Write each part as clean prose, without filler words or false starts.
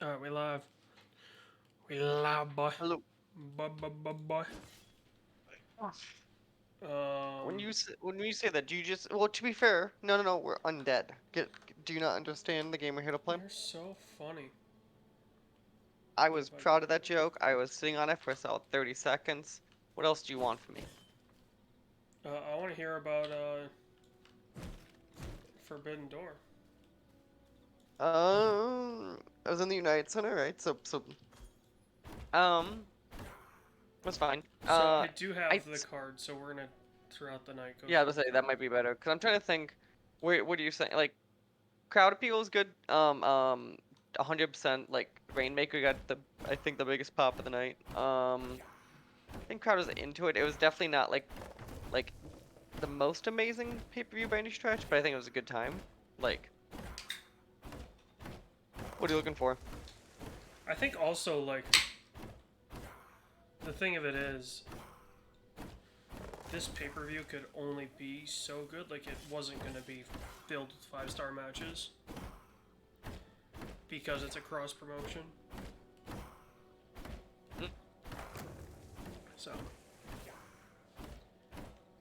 Alright, we live. We live, boy. Hello. Boy. When Um, you say that, do you just well? To be fair, no, we're undead. Do you not understand the game we're here to play? you're so funny. I Wait, was if I proud of that joke. I was sitting on it for about 30 seconds. What else do you want from me? I want to hear about Forbidden Door. I was in the United Center, right? Um, that's fine. So I do I have the card, so we're gonna throughout the night go yeah, I through was the say that card. might be better because I'm trying to think. What are you saying? Like crowd appeal is good. 100% like Rainmaker got I think the biggest pop of the night. I think crowd was into it. It was definitely not like the most amazing pay-per-view by any stretch, but I think it was a good time. Like, what are you looking for? I think also like the thing of it is, this pay-per-view could only be so good. Like it wasn't gonna be filled with 5-star matches because it's a cross promotion. Mm, So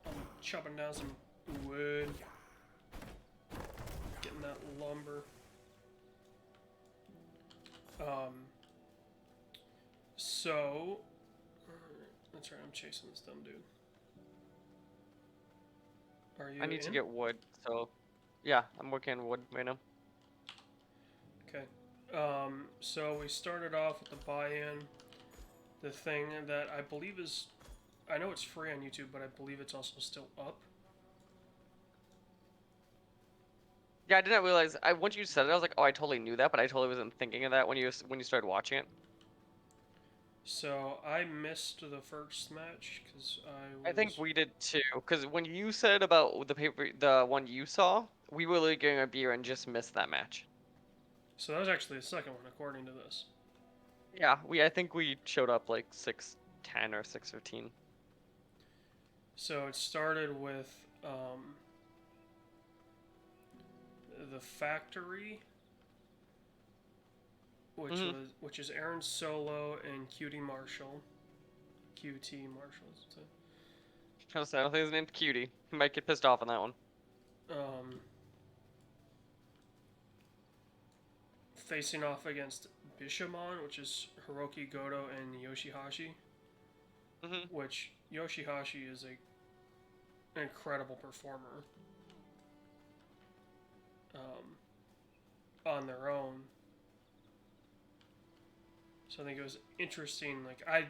I'm chopping down some wood, getting that lumber. Um, so that's right. I'm chasing this dumb dude. Are you I need to in? get wood, so yeah, I'm working on wood right now. Okay. So we started off with the buy-in, the thing that I believe is, I know it's free on YouTube, but I believe it's also still up. Yeah, I didn't realize. I once you said it, I was like, oh, I totally knew that, but I totally wasn't thinking of that when you started watching it. So I missed the first match because I I think was. we did too, because when you said about the one you saw, we were literally getting a beer and just missed that match. So that was actually the second one, according to this. Yeah, I think we showed up like 6:10 or 6:15. So it started with the factory, Mm-hmm. which is Aaron Solo and QT Marshall. QT Marshall, is it? I don't think his name's Cutie. He might get pissed off on that one. Um, Facing off against Bishamon, which is Hiroki Goto and Yoshihashi. Mm-hmm. Which Yoshihashi is an incredible performer on their own. So I think it was interesting. Like I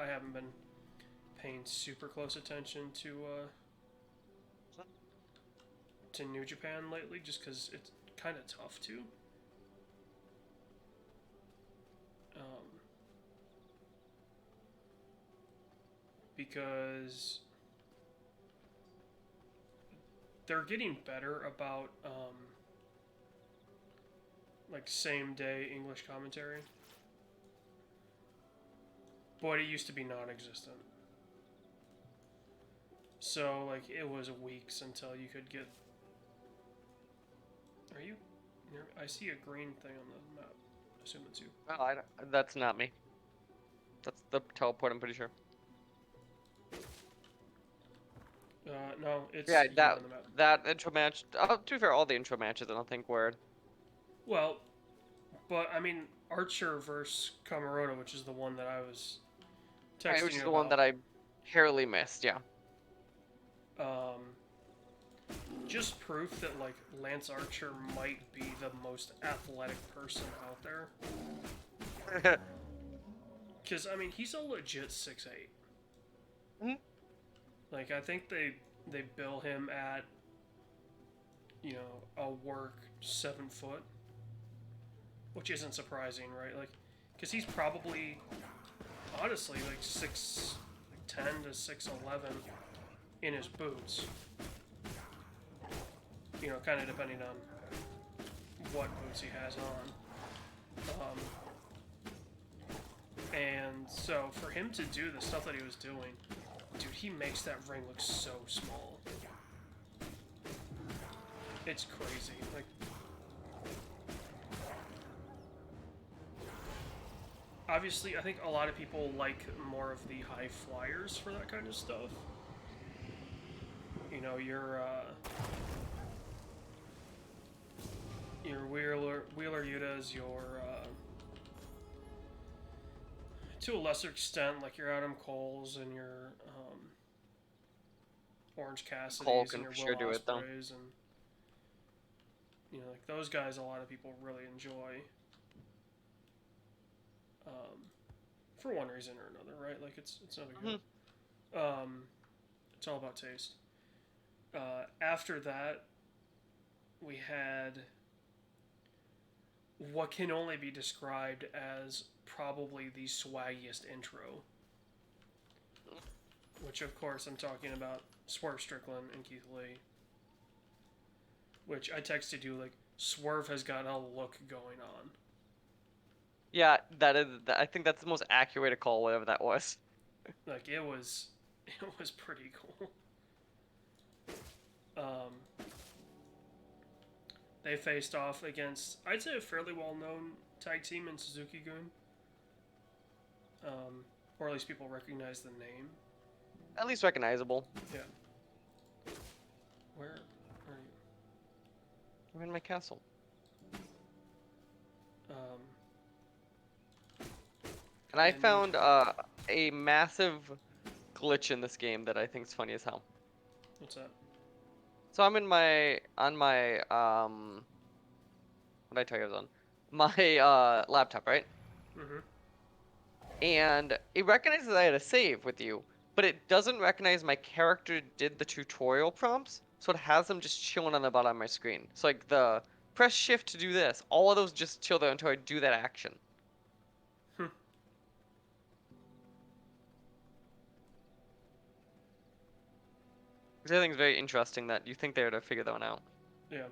haven't been paying super close attention to New Japan lately, just because it's kind of tough to. Um, because they're getting better about like same day English commentary, but it used to be non-existent. So like it was weeks until you could get. Are you? I see a green thing on the map. I assume it's you. Oh, that's not me. That's the teleport, I'm pretty sure. No, it's Yeah, you on the map. that intro match. To be fair, all the intro matches I don't think were. Well, but I mean Archer versus Kamaroto, which is the one that I was Right, texting which is you the one about. that I barely missed. Yeah. Um, just proof that like Lance Archer might be the most athletic person out there. Because I mean he's a legit 6'8". Mhm. Like I think they bill him at a work 7 foot, which isn't surprising, right? Like, because he's probably honestly like 6'10" to 6'11" in his boots. Kind of depending on what boots he has on. And so for him to do the stuff that he was doing, dude, he makes that ring look so small. It's crazy. Like, obviously, I think a lot of people like more of the high flyers for that kind of stuff. You know, your Wheeler Yutas, to a lesser extent, like your Adam Coles and your Orange Cole Cassidy's and can your for Will sure do it though. Ospreays, and like those guys, a lot of people really enjoy. For one reason or another, right? Like it's no big deal. It's all about taste. After that, we had what can only be described as probably the swaggiest intro. Which, of course, I'm talking about Swerve Strickland and Keith Lee. Which I texted you, like, Swerve has got a look going on. Yeah, that is. I think that's the most accurate way to call whatever that was. Like, it was pretty cool. They faced off against, I'd say, a fairly well-known tag team in Suzuki-gun. Or at least people recognize the name. At least recognizable. Yeah. Where are you? I'm in my castle. And I found a massive glitch in this game that I think is funny as hell. What's that? So I'm in my what did I tell you I was on? My laptop, right? Mm-hmm. And it recognizes that I had a save with you, but it doesn't recognize my character did the tutorial prompts, so it has them just chilling on the bottom of my screen. So like the press shift to do this, all of those just chill there until I do that action. Which I think is very interesting that you think they would have figured that one out. Yeah.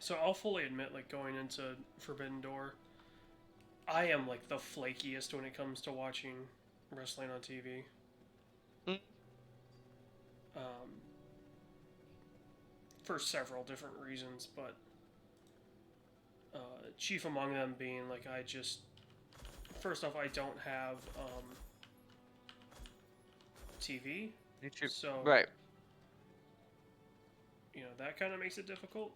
So I'll fully admit, like, going into Forbidden Door, I am, like, the flakiest when it comes to watching wrestling on TV. For several different reasons, but chief among them being, like, first off, I don't have TV. YouTube. So, right. That kind of makes it difficult.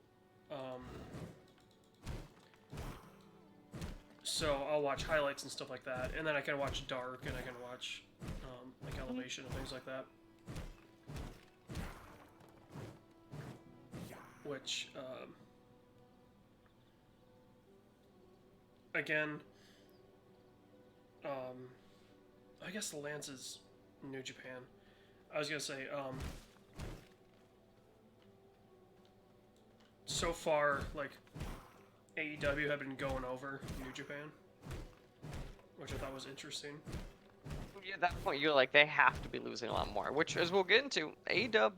So I'll watch highlights and stuff like that, and then I can watch Dark, and I can watch like Elevation and things like that. Which, again, I guess the Lance is New Japan. I was gonna say, so far, like, AEW have been going over New Japan, which I thought was interesting. Yeah, at that point you're like, they have to be losing a lot more, which, as we'll get into, AEW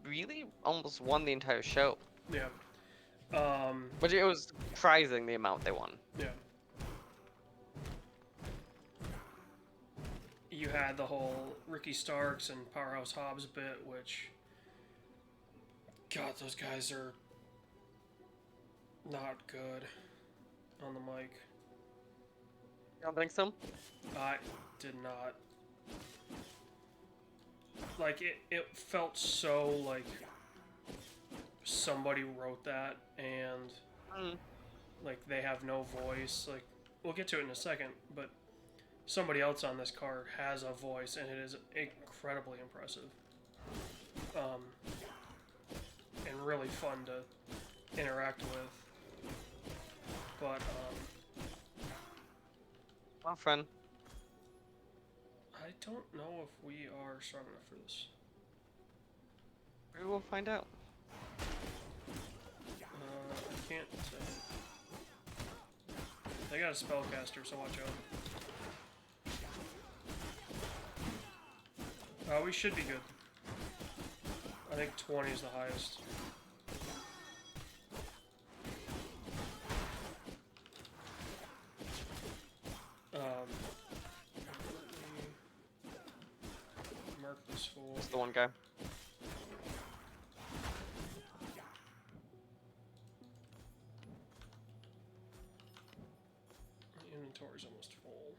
really almost won the entire show. Yeah. But it was surprising the amount they won. Yeah. You had the whole Ricky Starks and Powerhouse Hobbs bit, which, God, those guys are not good on the mic. You don't think so? I did not. Like, it felt so like somebody wrote that and like they have no voice. Like, we'll get to it in a second, but somebody else on this card has a voice and it is incredibly impressive. And really fun to interact with. But Well, friend. I don't know if we are strong enough for this. Maybe we'll find out. I can't. They got a spellcaster, so watch out. We should be good. I think 20 is the highest. Let me mark this fool. It's the one guy. Inventory's almost full.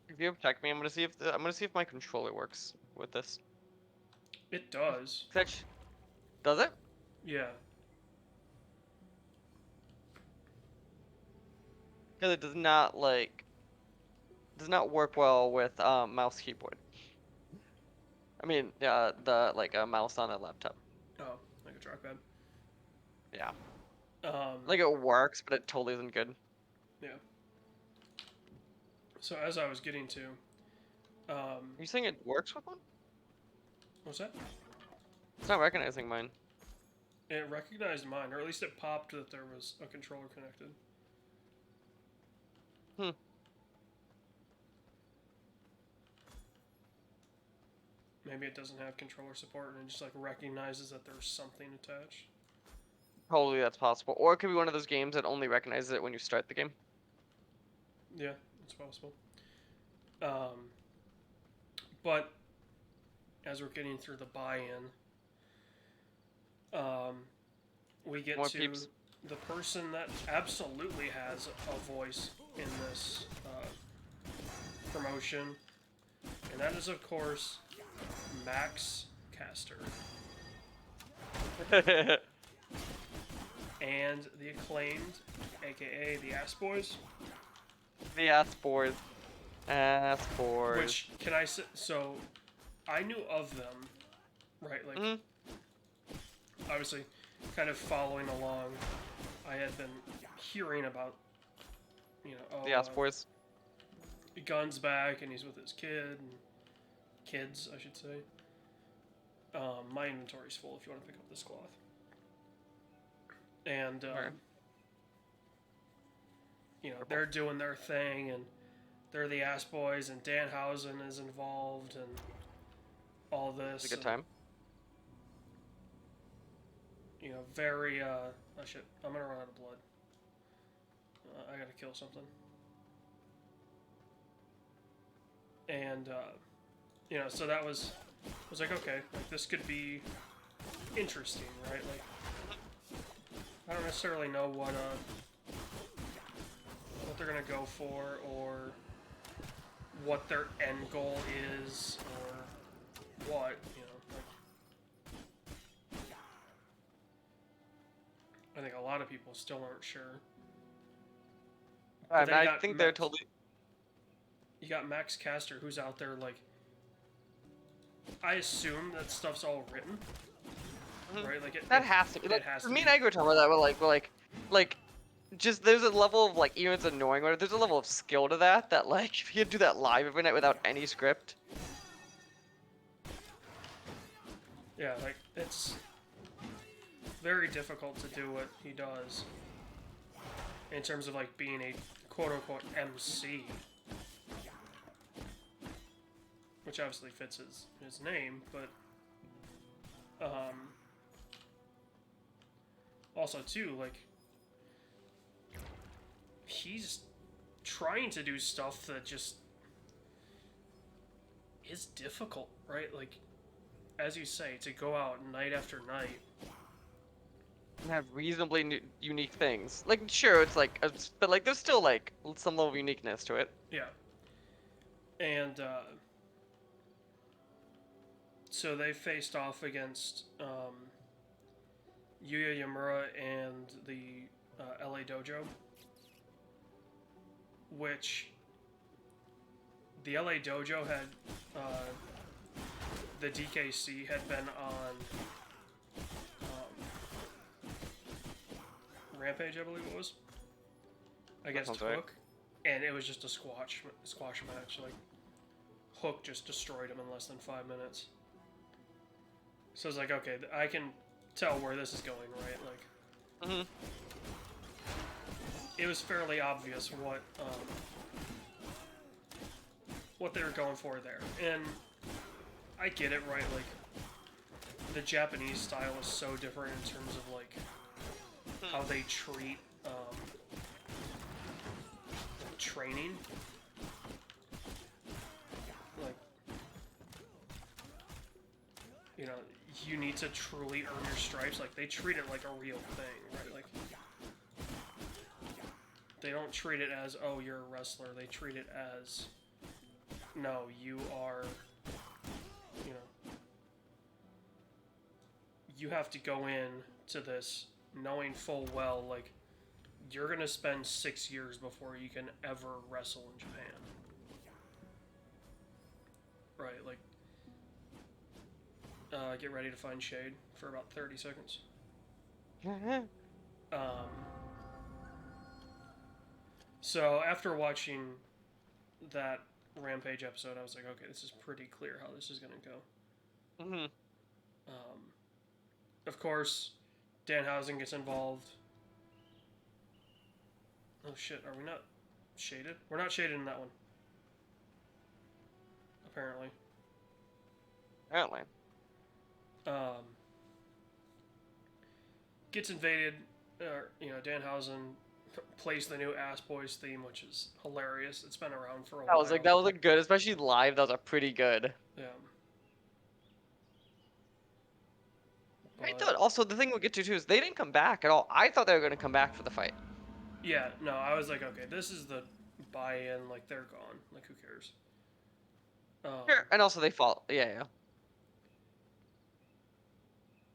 If you protect me, I'm gonna see if my controller works with this. It does. Does it? Yeah. Because it does not work well with mouse keyboard. I mean, the like a mouse on a laptop. Oh, like a trackpad. Yeah. Um, Like it works, but it totally isn't good. yeah. So as I was getting to, Are you saying it works with one? what's that? It's not recognizing mine. It recognized mine, or at least it popped that there was a controller connected. Hmm. Maybe it doesn't have controller support and it just like recognizes that there's something attached. Probably that's possible. Or it could be one of those games that only recognizes it when you start the game. Yeah, it's possible. But as we're getting through the buy-in, we get More to peeps. the person that absolutely has a voice in this promotion, and that is, of course, Max Caster. And the Acclaimed, aka the Ass Boys. The ass boys. Ass boys. Which, can I say, so, I knew of them, right, like, obviously, kind of following along, I had been hearing about, you know, The ass boys. Gun's back, and he's with his kids, I should say. My inventory's full if you want to pick up this cloth. And, you know, they're doing their thing, and they're the Ass Boys, and Danhausen is involved, and all this. It's a good time. You know, very, oh shit, I'm gonna run out of blood. I gotta kill something. And, you know, so that was like, okay, like, this could be interesting, right? Like, I don't necessarily know what they're gonna go for, or what their end goal is, or what, you know, like, I think a lot of people still aren't sure. I think they're totally... You got Max Caster, who's out there, like, I assume that stuff's all written, right? Like, that has to be. It has to me be. and Egg were talking about that, we're like, just there's a level of, like, even if it's annoying, or there's a level of skill to that, like, if you could do that live every night without any script. Yeah, like, it's very difficult to do what he does in terms of, like, being a quote-unquote MC. Which obviously fits his name, but also too, like, he's trying to do stuff that just is difficult, right? Like, as you say, to go out night after night And have reasonably unique things. Like, sure, it's like, but like, there's still like some level of uniqueness to it. Yeah. And so they faced off against Yuya Yamura and the LA Dojo, which the LA Dojo had, the DKC had been on Rampage, I believe it was, against Hook, right. And it was just a squash match. Like, Hook just destroyed him in less than 5 minutes. So it's like, okay, I can tell where this is going, right? Like, it was fairly obvious what they were going for there, and I get it, right? Like, the Japanese style is so different in terms of, like, how they treat training. Like, you know, you need to truly earn your stripes. Like, they treat it like a real thing, right? Like, They don't treat it as, oh, you're a wrestler. They treat it as, no, you are, you know, you have to go in to this knowing full well, like, you're going to spend 6 years before you can ever wrestle in Japan. Right, like, get ready to find shade for about 30 seconds. So after watching that Rampage episode, I was like, okay, this is pretty clear how this is going to go. Mm-hmm. Of course, Danhausen gets involved. Oh shit, are we not shaded? We're not shaded in that one. Apparently. Apparently. Gets invaded. Danhausen plays the new Ass Boys theme, which is hilarious. It's been around for a while. That was good, especially live. That was pretty good. Yeah. I thought also the thing we'll get to too is they didn't come back at all. I thought they were going to come back for the fight. Yeah, no, I was like, okay, this is the buy-in. Like, they're gone. Like, who cares? Sure. And also they fall. Yeah.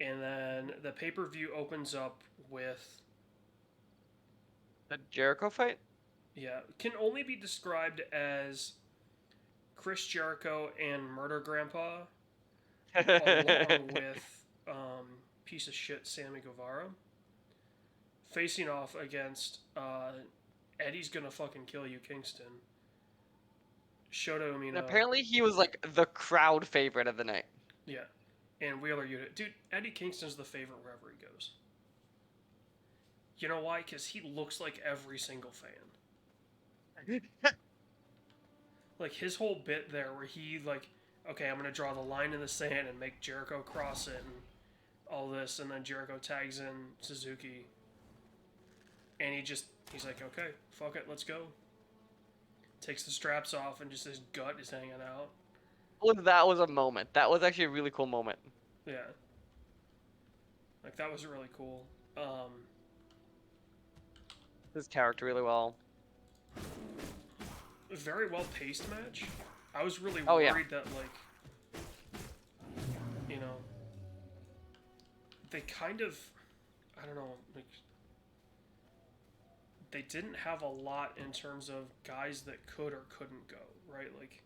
And then the pay-per-view opens up with The Jericho fight? Yeah, can only be described as Chris Jericho and Murder Grandpa, along with piece of shit Sammy Guevara, facing off against Eddie's Gonna Fucking Kill You Kingston, Shota Umino. And apparently he was like the crowd favorite of the night. Yeah, and Wheeler Yuta. Dude, Eddie Kingston's the favorite wherever he goes. You know why? Because he looks like every single fan. Like, his whole bit there where he, like, okay, I'm going to draw the line in the sand and make Jericho cross it and all this, and then Jericho tags in Suzuki. And he's like, okay, fuck it, let's go. Takes the straps off and just his gut is hanging out. Well, that was a moment. That was actually a really cool moment. Yeah. Like, that was really cool. His character really well. Very well paced match. I was really yeah. worried that, like, you know, they kind of, I don't know, like, they didn't have a lot in terms of guys that could or couldn't go, right? Like,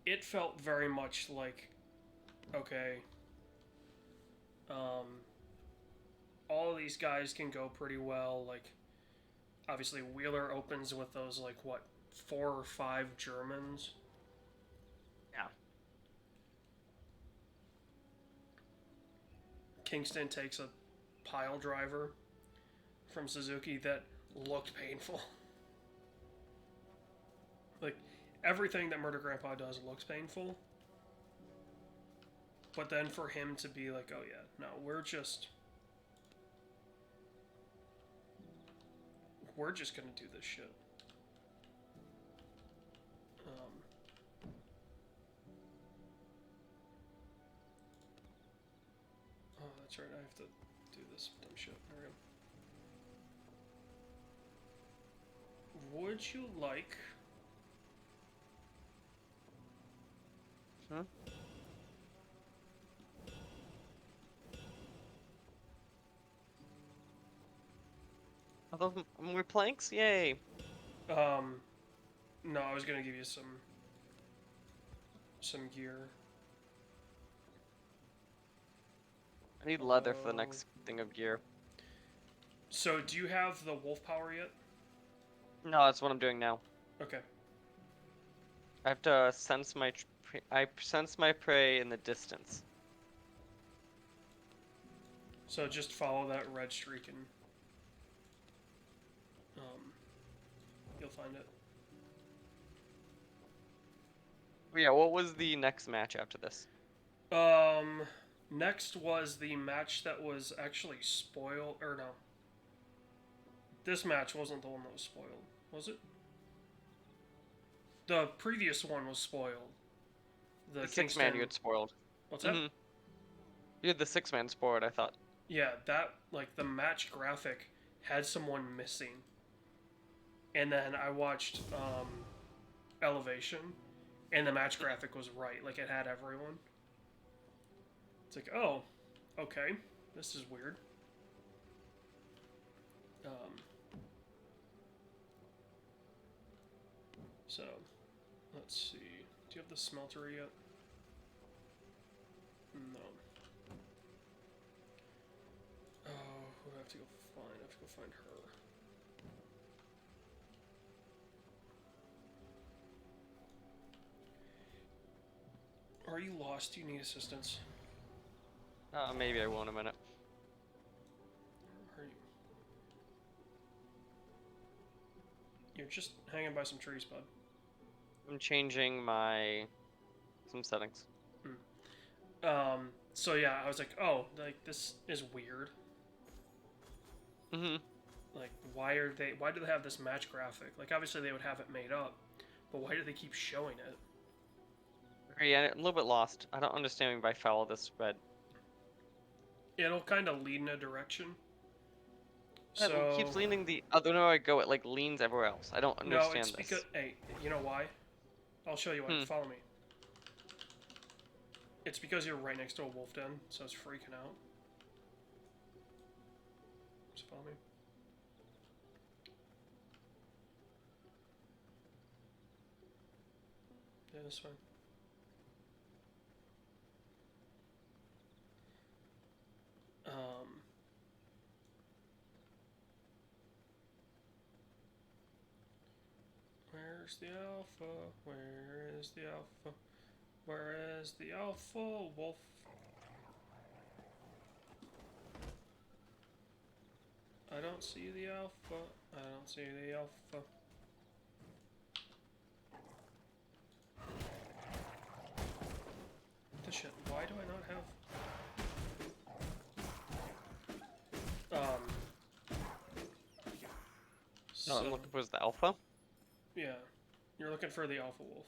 it felt very much like, okay, all of these guys can go pretty well. Like, obviously Wheeler opens with those, like, what, 4 or 5 Germans? Yeah. Kingston takes a pile driver from Suzuki that looked painful. Like, everything that Murder Grandpa does looks painful. But then for him to be like, oh yeah, no, we're just gonna do this shit. Oh, that's right, I have to do this dumb shit. There we go. Would you like... Huh? Are those more planks? Yay! No, I was gonna give you some gear. I need leather for the next thing of gear. So, do you have the wolf power yet? No, that's what I'm doing now. Okay. I have to sense my I sense my prey in the distance. So just follow that red streak and you'll find it. Yeah, what was the next match after this? Next was the match that was actually spoiled, or no. This match wasn't the one that was spoiled, was it? The previous one was spoiled. The 6-man you had spoiled. What's that? You had the 6-man spoiled, I thought. Yeah, that like the match graphic had someone missing, and then I watched Elevation, and the match graphic was right. Like it had everyone. It's like, oh, okay, this is weird. Um, so, let's see. Do you have the smelter yet? No. Oh, who do I have to go find? I have to go find her. Are you lost? Do you need assistance? Maybe I will in a minute. Are you? You're just hanging by some trees, bud. I'm changing some settings. So yeah, I was like, oh, like this is weird. Mhm. Like, why do they have this match graphic? Like, obviously they would have it made up, but why do they keep showing it? Yeah, I'm a little bit lost. I don't understand if I follow this thread. It'll kind of lead in a direction. It So keeps leaning the other way I go. It like leans everywhere else. I don't no, it's understand because this. hey, you know why? I'll show you why. Follow me. It's because you're right next to a wolf den, so it's freaking out. Just follow me. Yeah, that's fine. Where's the alpha? Where is the alpha? Where is the alpha wolf? I don't see the alpha. I don't see the alpha. What the shit? Why do I not have... No, I'm looking for the alpha. Yeah. You're looking for the alpha wolf.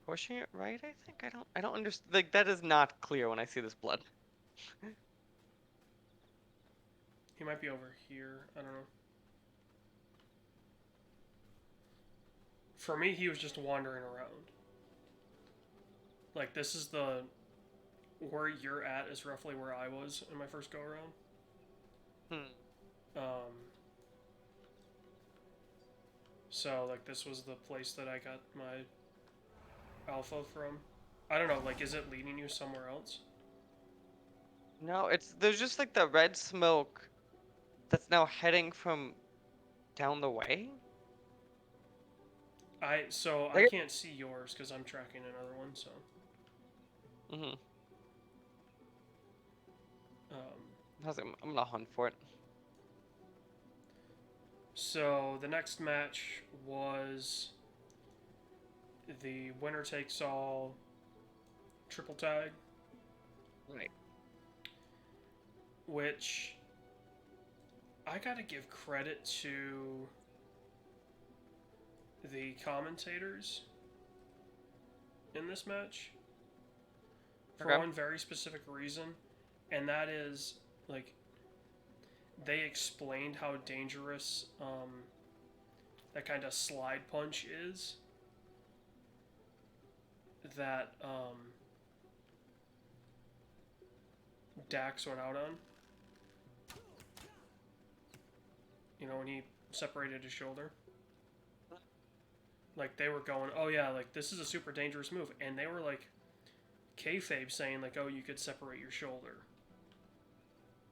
Pushing it right, I think. I don't understand. Like, that is not clear when I see this blood. He might be over here. I don't know. For me, he was just wandering around. Like, this is the... Where you're at is roughly where I was in my first go-around. So, like, this was the place that I got my alpha from. I don't know, like, is it leading you somewhere else? No, there's just like the red smoke that's now heading from down the way. I Like, can't see yours because I'm tracking another one, so. mhm. Um, I'm gonna hunt for it. so the next match was the winner takes all triple tag, Right. which I gotta give credit to the commentators in this match for one very specific reason, and that is like they explained how dangerous that kind of slide punch is that Dax went out on. You know, when he separated his shoulder. Like, they were going, oh yeah, like, this is a super dangerous move. And they were, like, kayfabe saying, like, oh, you could separate your shoulder.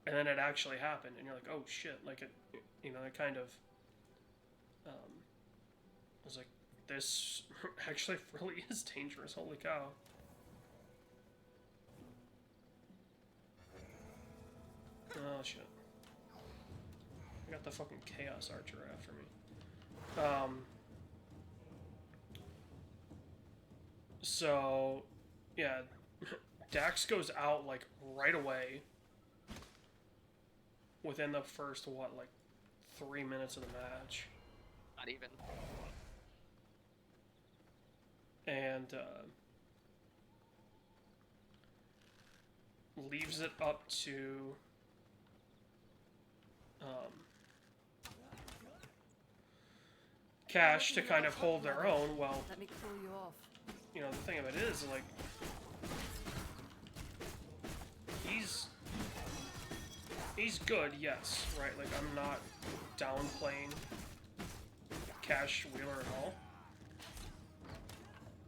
And then it actually happened. And you're like, oh, shit. Like, it, you know, it kind of... I was like, this actually really is dangerous. Holy cow. Oh, shit. I got the fucking Chaos Archer after me. So, yeah, Dax goes out, like, right away within the first, what, like, 3 minutes of the match. Not even. And, leaves it up to Cash to kind of hold their own. Well, Let me cool you off. you know, the thing of it is, like, he's good, yes, right? Like, I'm not downplaying Cash Wheeler at all.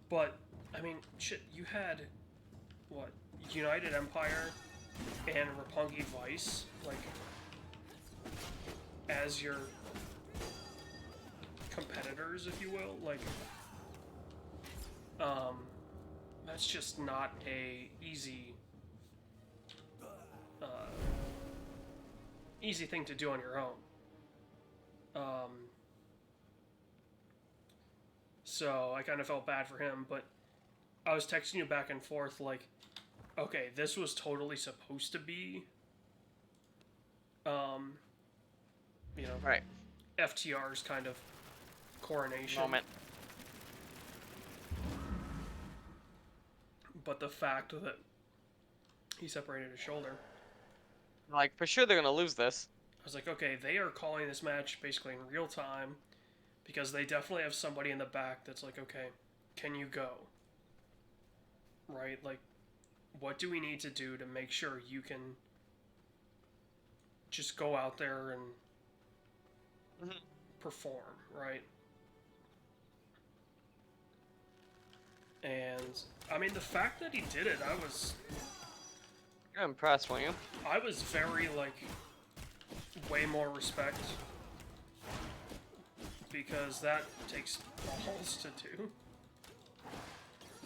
But, I mean, shit, you had, what, United Empire and Roppongi Vice, like, as your competitors, if you will. Like, that's just not a easy thing to do on your own. So I kind of felt bad for him, but I was texting you back and forth like, okay, this was totally supposed to be, you know, Right. FTR's kind of coronation. Moment. But the fact that he separated his shoulder, Like, for sure they're gonna lose this. I was like, okay, they are calling this match basically in real time because they definitely have somebody in the back that's like, okay, can you go? Right? Like, what do we need to do to make sure you can just go out there and perform, right? And, I mean, the fact that he did it, You're impressed, weren't you? I was very, like, way more respect. Because that takes balls to do.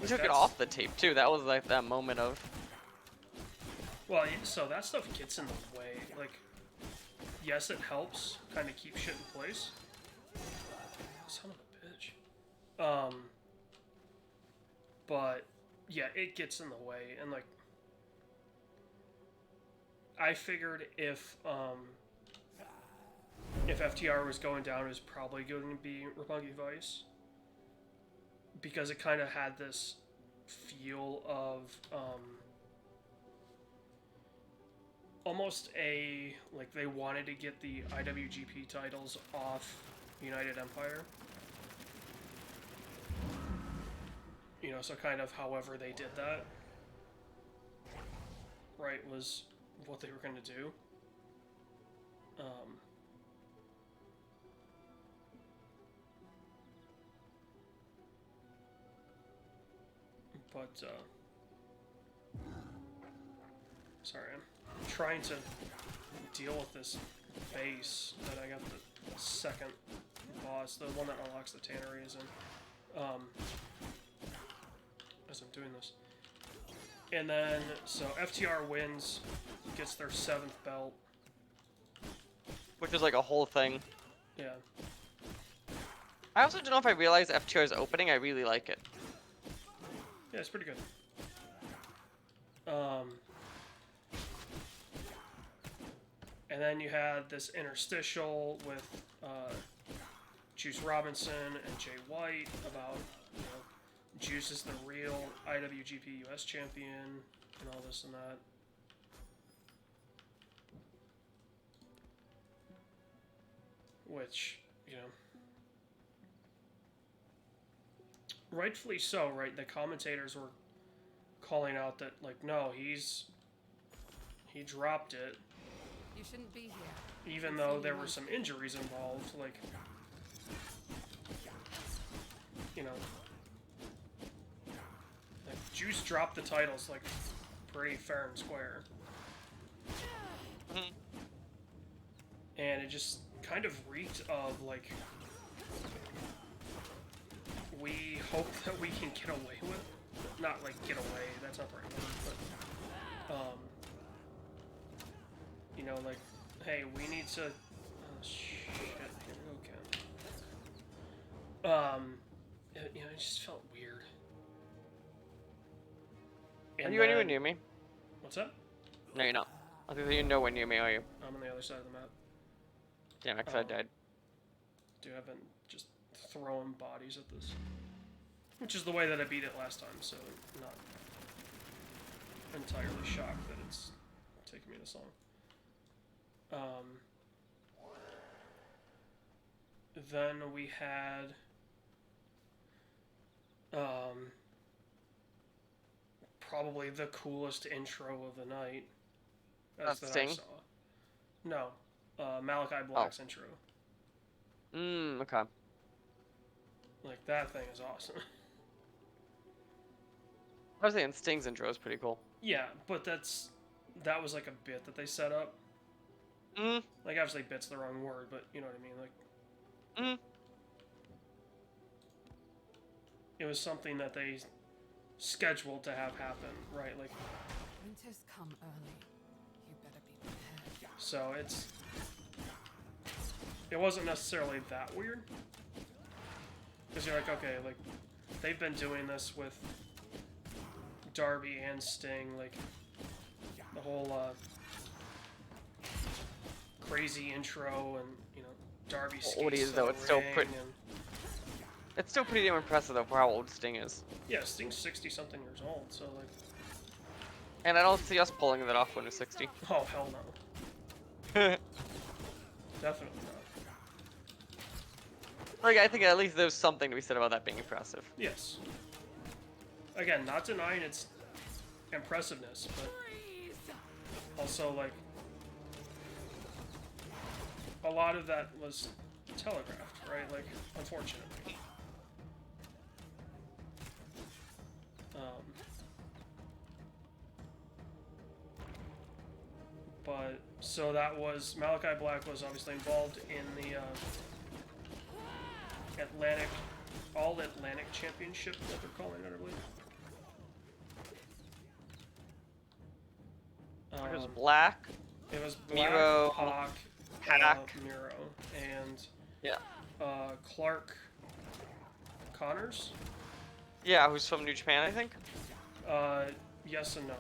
You took it off the tape, too. That was, like, that moment of... Well, so that stuff gets in the way. Like, yes, it helps kind of keep shit in place. Son of a bitch. But, yeah, it gets in the way. And, like, I figured if FTR was going down, it was probably going to be Roppongi Vice. Because it kind of had this feel of almost a, like, they wanted to get the IWGP titles off United Empire. You know, so kind of however they did that, right, was what they were going to do. But, sorry, I'm trying to deal with this base that I got the second boss, the one that unlocks the tanneries in, as I'm doing this. And then, so FTR wins, gets their 7th belt. Which was like a whole thing. Yeah. I also don't know if I realized FTR's opening. I really like it. Yeah, it's pretty good. And then you had this interstitial with Juice Robinson and Jay White about, you know, Juice is the real IWGP US champion and all this and that. Which, you know, rightfully so, right? The commentators were calling out that, like, no, he dropped it. You shouldn't be here. Even though there were some injuries involved, like, you know, like Juice dropped the titles, like, pretty fair and square. And it just kind of reeked of, like, we hope that we can get away with, not like get away, that's not the right word, but, you know, like, hey, we need to, oh shit, here we go, Ken. You know, it just felt weird. And Are you anywhere near me? What's up? No, you're not. I think you're nowhere near me, are you? I'm on the other side of the map. Damn, because I died. Dude, I've been just throwing bodies at this. Which is the way that I beat it last time, so not entirely shocked that it's taken me this long. Then we had probably the coolest intro of the night. As that Sting? I saw. No, Malachi Black's intro. Okay. Like, that thing is awesome. I was thinking Sting's intro is pretty cool. Yeah, but that was like a bit that they set up. Like, obviously bit's the wrong word, but you know what I mean, like... It was something that they scheduled to have happen, right? Like, Winters come early. You better be prepared. so it wasn't necessarily that weird. Because you're like, okay, like, they've been doing this with Darby and Sting, like, the whole, crazy intro, and, you know, Darby skates What is to though? the It's still ring, pretty. and, It's still pretty damn impressive though for how old Sting is. yeah, Sting's 60-something years old, so, like... And I don't see us pulling that off when we're 60. Oh, hell no. Definitely not. Like, I think at least there's something to be said about that being impressive. Yes. Again, not denying its impressiveness, but also, like, a lot of that was telegraphed, right? Like, unfortunately. But, so that was, Malachi Black was obviously involved in the All-Atlantic Championship, what they're calling it, I believe. It was Black, It was Black, Miro, Pac, Miro, and yeah, Clark Connors. yeah, who's from New Japan, I think. Yes and no.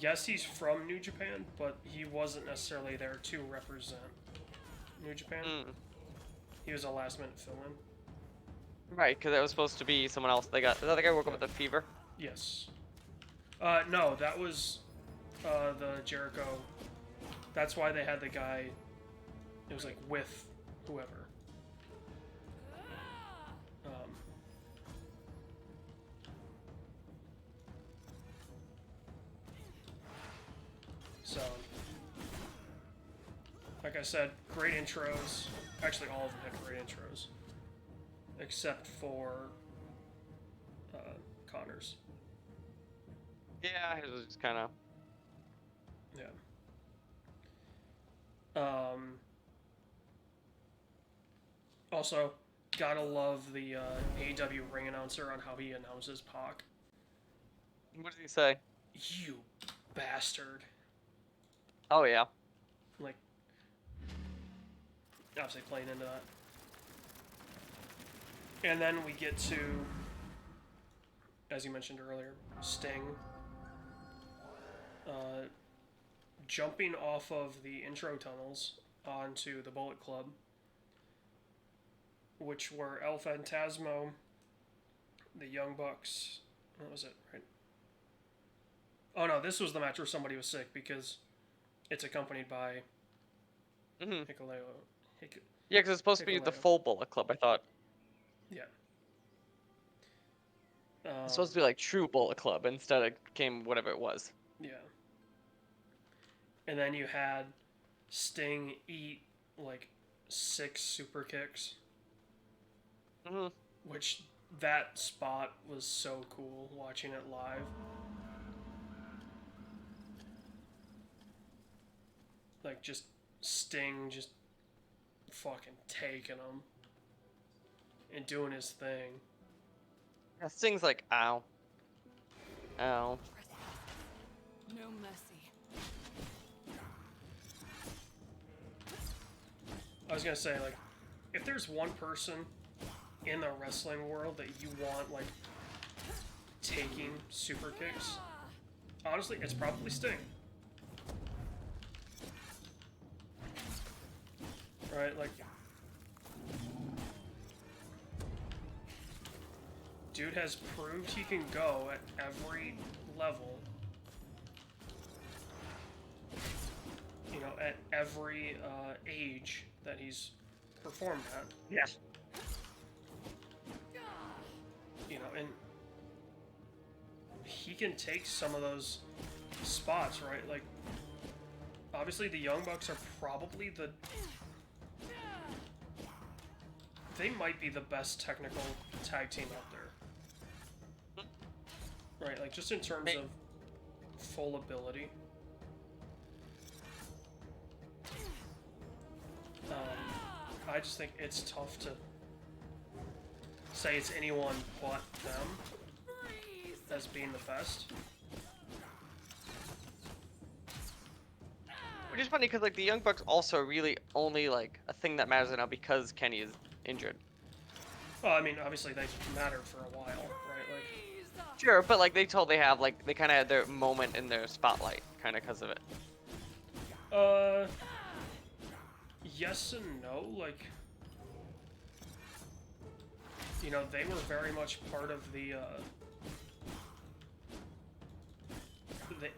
Yes, he's from New Japan, but he wasn't necessarily there to represent New Japan. He was a last-minute fill-in. Right, because that was supposed to be someone else. They got. Is that the guy who woke up with the fever? Yes. No, that was the Jericho. That's why they had the guy. It was like with whoever. So, like I said, great intros. Actually, all of them had great intros, except for Connors. Yeah, it was just kind of. Yeah. Also, gotta love the AEW ring announcer on how he announces Pac. What did he say? You bastard. Oh yeah. Like, obviously playing into that. And then we get to, as you mentioned earlier, Sting. Jumping off of the intro tunnels onto the Bullet Club, which were El Phantasmo, the Young Bucks. What was it, right? Oh no, this was the match where somebody was sick because it's accompanied by Hikuleo. Yeah, because it's supposed to be the full Bullet Club, I thought. Yeah. It's supposed to be like true Bullet Club, instead it became whatever it was. Yeah. And then you had Sting eat like 6 super kicks. Which, that spot was so cool watching it live. Like, just Sting just fucking taking him and doing his thing. Yeah, Sting's like, ow. Ow. No mercy. I was gonna say, like, if there's one person in the wrestling world that you want, like, taking super kicks, honestly, it's probably Sting. Right, like, dude has proved he can go at every level. You know, at every age that he's performed at. Yes. You know, and he can take some of those spots, right? Like, obviously the Young Bucks are probably they might be the best technical tag team out there. Right, like, just in terms of full ability. I just think it's tough to say it's anyone but them as being the best. Which is funny because like the Young Bucks also really only like a thing that matters now because Kenny is injured. Well, I mean, obviously they've mattered for a while, right? Like, Sure, but like they totally have like they kind of had their moment in their spotlight kind of because of it. Yes and no. Like, you know, they were very much part of the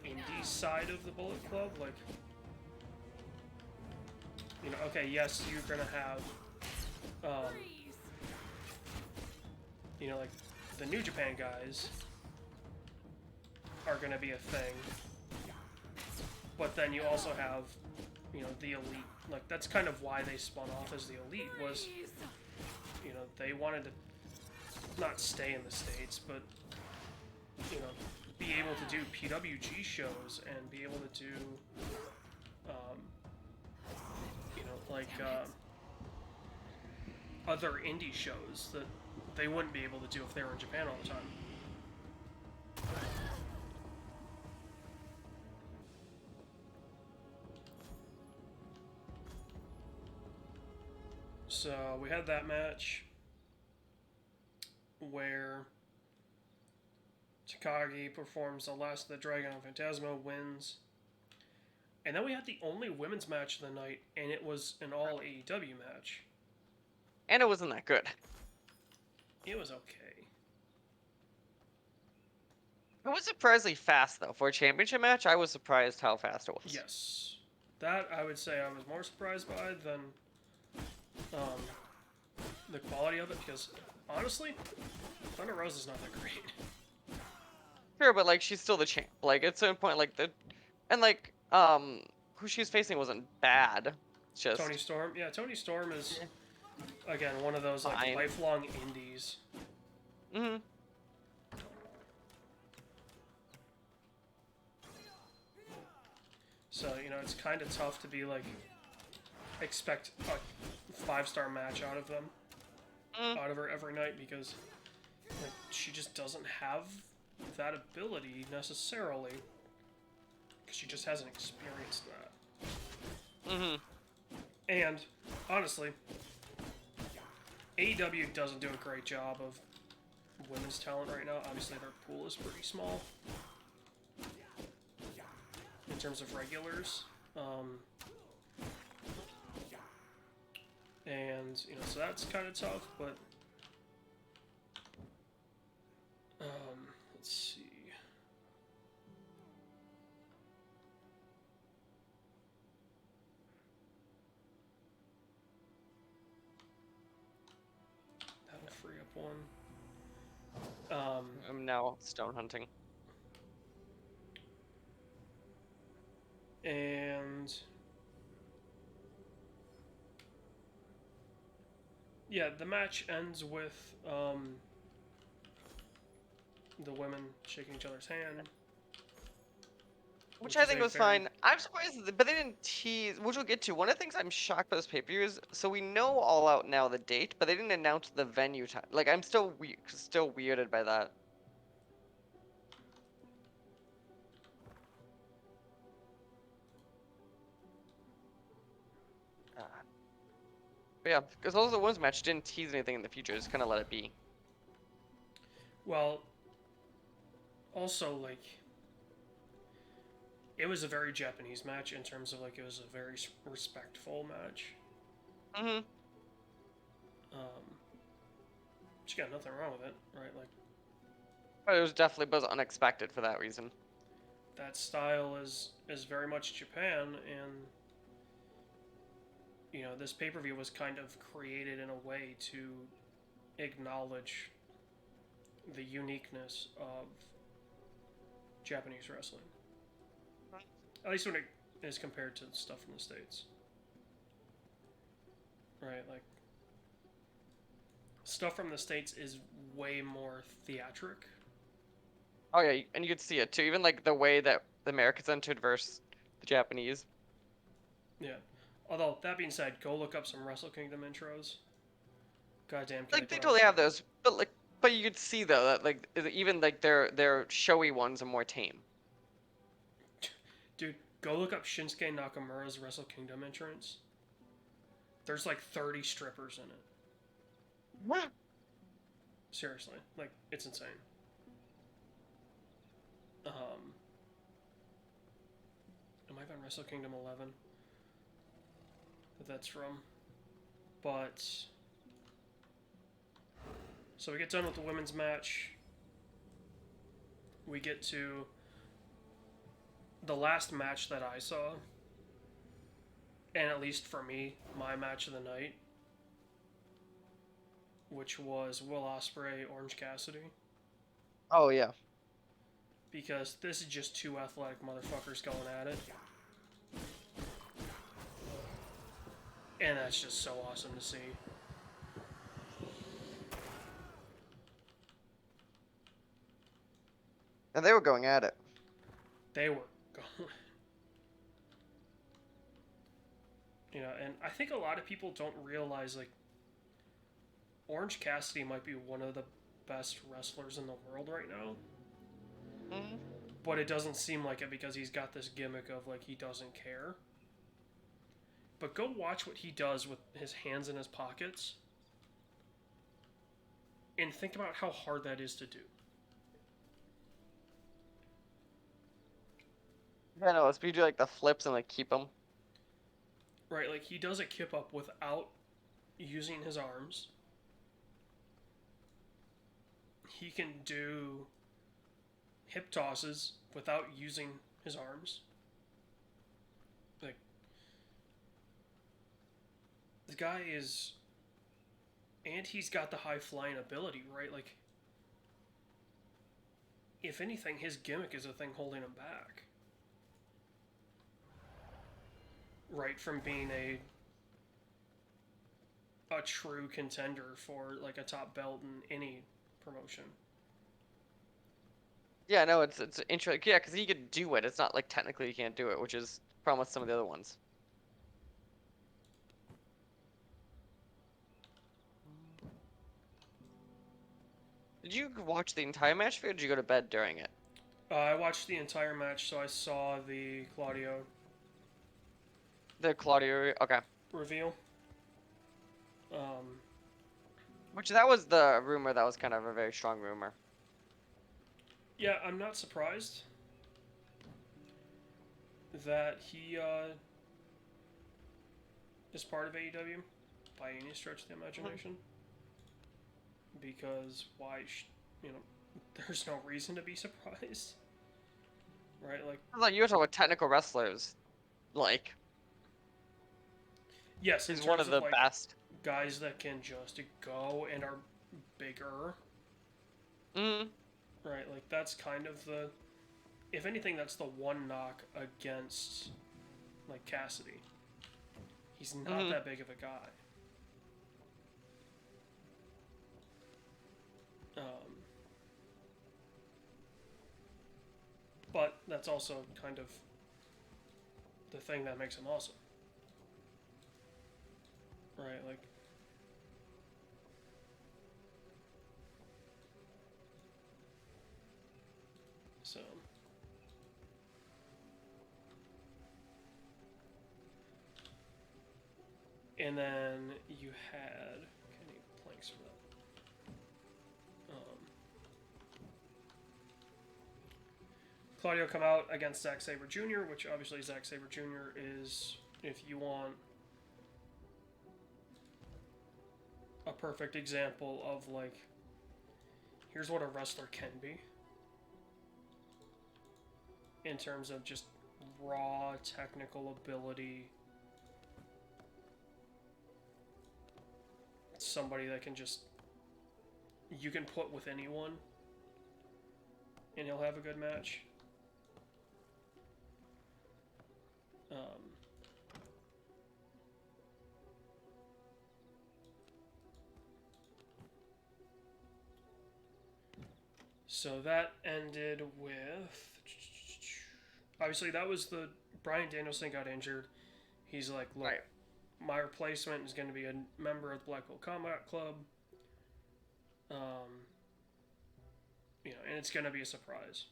indie side of the Bullet Club. Like, you know, okay, yes, you're gonna have, you know, like, the New Japan guys are gonna be a thing, but then you also have, you know, the Elite. Like, that's kind of why they spun off as the Elite, was, you know, they wanted to not stay in the States, but, you know, be able to do PWG shows and be able to do, you know, like, other indie shows that they wouldn't be able to do if they were in Japan all the time. So we had that match where Takagi performs the Last of the Dragon on Phantasmo, wins. And then we had the only women's match of the night, and it was an all AEW match. And it wasn't that good. It was okay. It was surprisingly fast though for a championship match. I was surprised how fast it was. Yes. That, I would say, I was more surprised by than the quality of it, because, honestly, Thunder Rosa's not that great. Sure, but like she's still the champ. Like at some point, like who she was facing wasn't bad. It's just Tony Storm? Yeah, Tony Storm is, again, one of those, like, Fine. lifelong indies. Mm-hmm. So, you know, it's kind of tough to be, like, expect a 5-star match out of them, out of her every night, because, like, she just doesn't have that ability necessarily, because she just hasn't experienced that. Mm-hmm. And, honestly, AEW doesn't do a great job of women's talent right now. Obviously, their pool is pretty small in terms of regulars. And, you know, so that's kind of tough, but let's see. That'll free up one. I'm now stone hunting. And yeah, the match ends with the women shaking each other's hand, Which which I is think a was very- fine. I'm surprised, but they didn't tease, which we'll get to. One of the things I'm shocked by this pay-per-view is, so we know all out now the date, but they didn't announce the venue time. Like, I'm still still weirded by that. But yeah, because also the women's match didn't tease anything in the future, just kind of let it be. Well, also, like, it was a very Japanese match in terms of, like, it was a very respectful match. Mm-hmm. Which got nothing wrong with it, right? Like, But it was definitely was unexpected for that reason. That style is very much Japan, and this pay-per-view was kind of created in a way to acknowledge the uniqueness of Japanese wrestling. At least when it is compared to stuff from the States. Right, like stuff from the States is way more theatric. Oh yeah, and you could see it too. Even like the way that the Americans entered versus the Japanese. Yeah. Although that being said, go look up some Wrestle Kingdom intros. Goddamn, can Like they put totally on have those, but you could see though that like even like their showy ones are more tame. Dude, go look up Shinsuke Nakamura's Wrestle Kingdom entrance. There's like 30 strippers in it. What? Seriously, like it's insane. It might have been Wrestle Kingdom 11 that that's from, but so we get done with the women's match. We get to the last match that I saw, and at least for me, my match of the night, which was Will Ospreay, Orange Cassidy. Oh yeah. Because this is just two athletic motherfuckers going at it. And that's just so awesome to see. And they were going at it. They were going. And I think a lot of people don't realize, like, Orange Cassidy might be one of the best wrestlers in the world right now. Mm-hmm. But it doesn't seem like it because he's got this gimmick of, like, he doesn't care. But go watch what he does with his hands in his pockets. And think about how hard that is to do. Yeah, no, it's you do like the flips and like keep them. Right, like he does a kip up without using his arms. He can do hip tosses without using his arms. Like, the guy is... And he's got the high flying ability, right? Like, if anything, his gimmick is the thing holding him back. Right, from being a true contender for, like, a top belt in any promotion. Yeah, no, it's interesting. Yeah, because he could do it. It's not like technically he can't do it, which is the problem with some of the other ones. Did you watch the entire match, or did you go to bed during it? I watched the entire match, so I saw the Claudio The Claudio, okay. reveal. Which that was the rumor. That was kind of a very strong rumor. Yeah, I'm not surprised that he is part of AEW by any stretch of the imagination. Because why, there's no reason to be surprised. Right? Like you were talking about technical wrestlers, like yes, he's in one terms of the like, best. guys that can just go and are bigger. Mm. Right, like that's kind of the, if anything, that's the one knock against, like, Cassidy. He's not that big of a guy. But that's also kind of the thing that makes him awesome. Right, like... So... And then you had... Okay, I need planks for that. Claudio come out against Zack Sabre Jr., which obviously Zack Sabre Jr. is, if you want a perfect example of, like, here's what a wrestler can be. in terms of just raw technical ability. Somebody that can just, you can put with anyone and he'll have a good match. So that ended with, obviously that was the, Bryan Danielson got injured. He's like, look, Right. my replacement is going to be a member of the Blackpool Combat Club. You know, and it's going to be a surprise.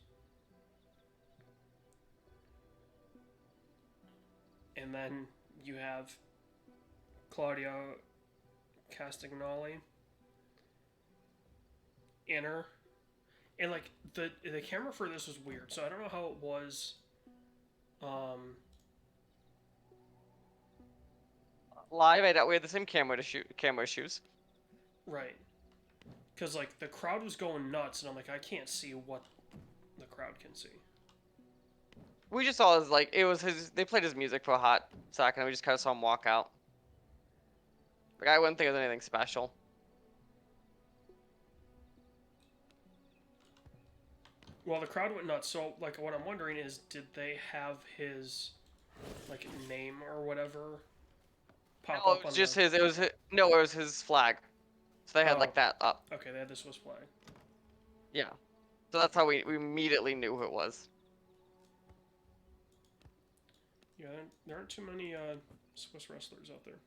And then you have Claudio Castagnoli enter. And like the camera for this was weird. So I don't know how it was Live, I doubt we had the same camera issues. right. Cuz like the crowd was going nuts and I'm like I can't see what the crowd can see. We just saw his, like, it was his, they played his music for a hot second and we just kind of saw him walk out. Like, I wouldn't think it was anything special. Well, the crowd went nuts. So like what I'm wondering is did they have his like name or whatever pop No, up it was on just the... his, it was his, no, it was his flag. So they had, Oh. like, that up. Okay, they had the Swiss flag. Yeah. So that's how we immediately knew who it was. Yeah, there aren't too many Swiss wrestlers out there.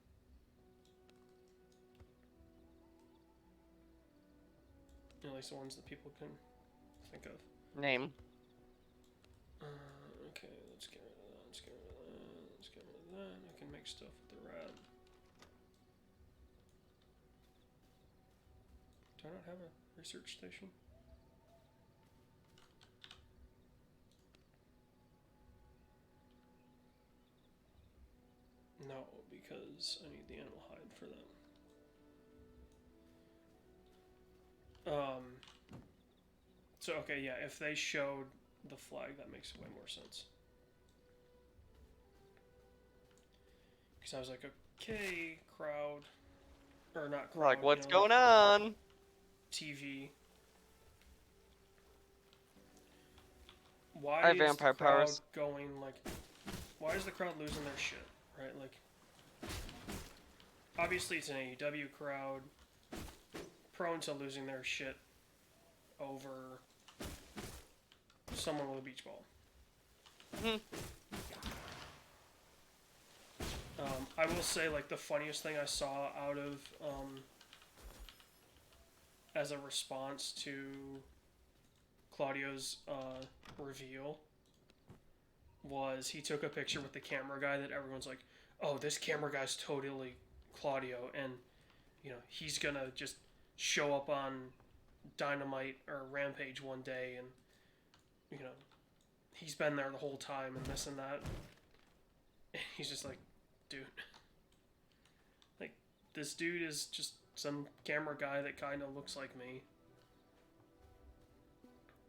At least the ones that people can think of. Name. Okay, let's get rid of that. Let's get rid of that. Let's get rid of that. I can make stuff with the rad. Do I not have a research station? No, because I need the animal hide for that. So okay, yeah, if they showed the flag, that makes way more sense. Because I was like, okay, crowd, or not crowd. Like, what's you know, going on? TV. Why I have is vampire the crowd powers. going like? Why is the crowd losing their shit? Right, like. Obviously, it's an AEW crowd, prone to losing their shit over someone with a beach ball. I will say, like, the funniest thing I saw out of, as a response to Claudio's reveal was he took a picture with the camera guy that everyone's like, oh, this camera guy's totally Claudio, and, you know, he's gonna just show up on Dynamite or Rampage one day, and, you know, he's been there the whole time, and this and that. And he's just like, dude. Like, this dude is just some camera guy that kind of looks like me.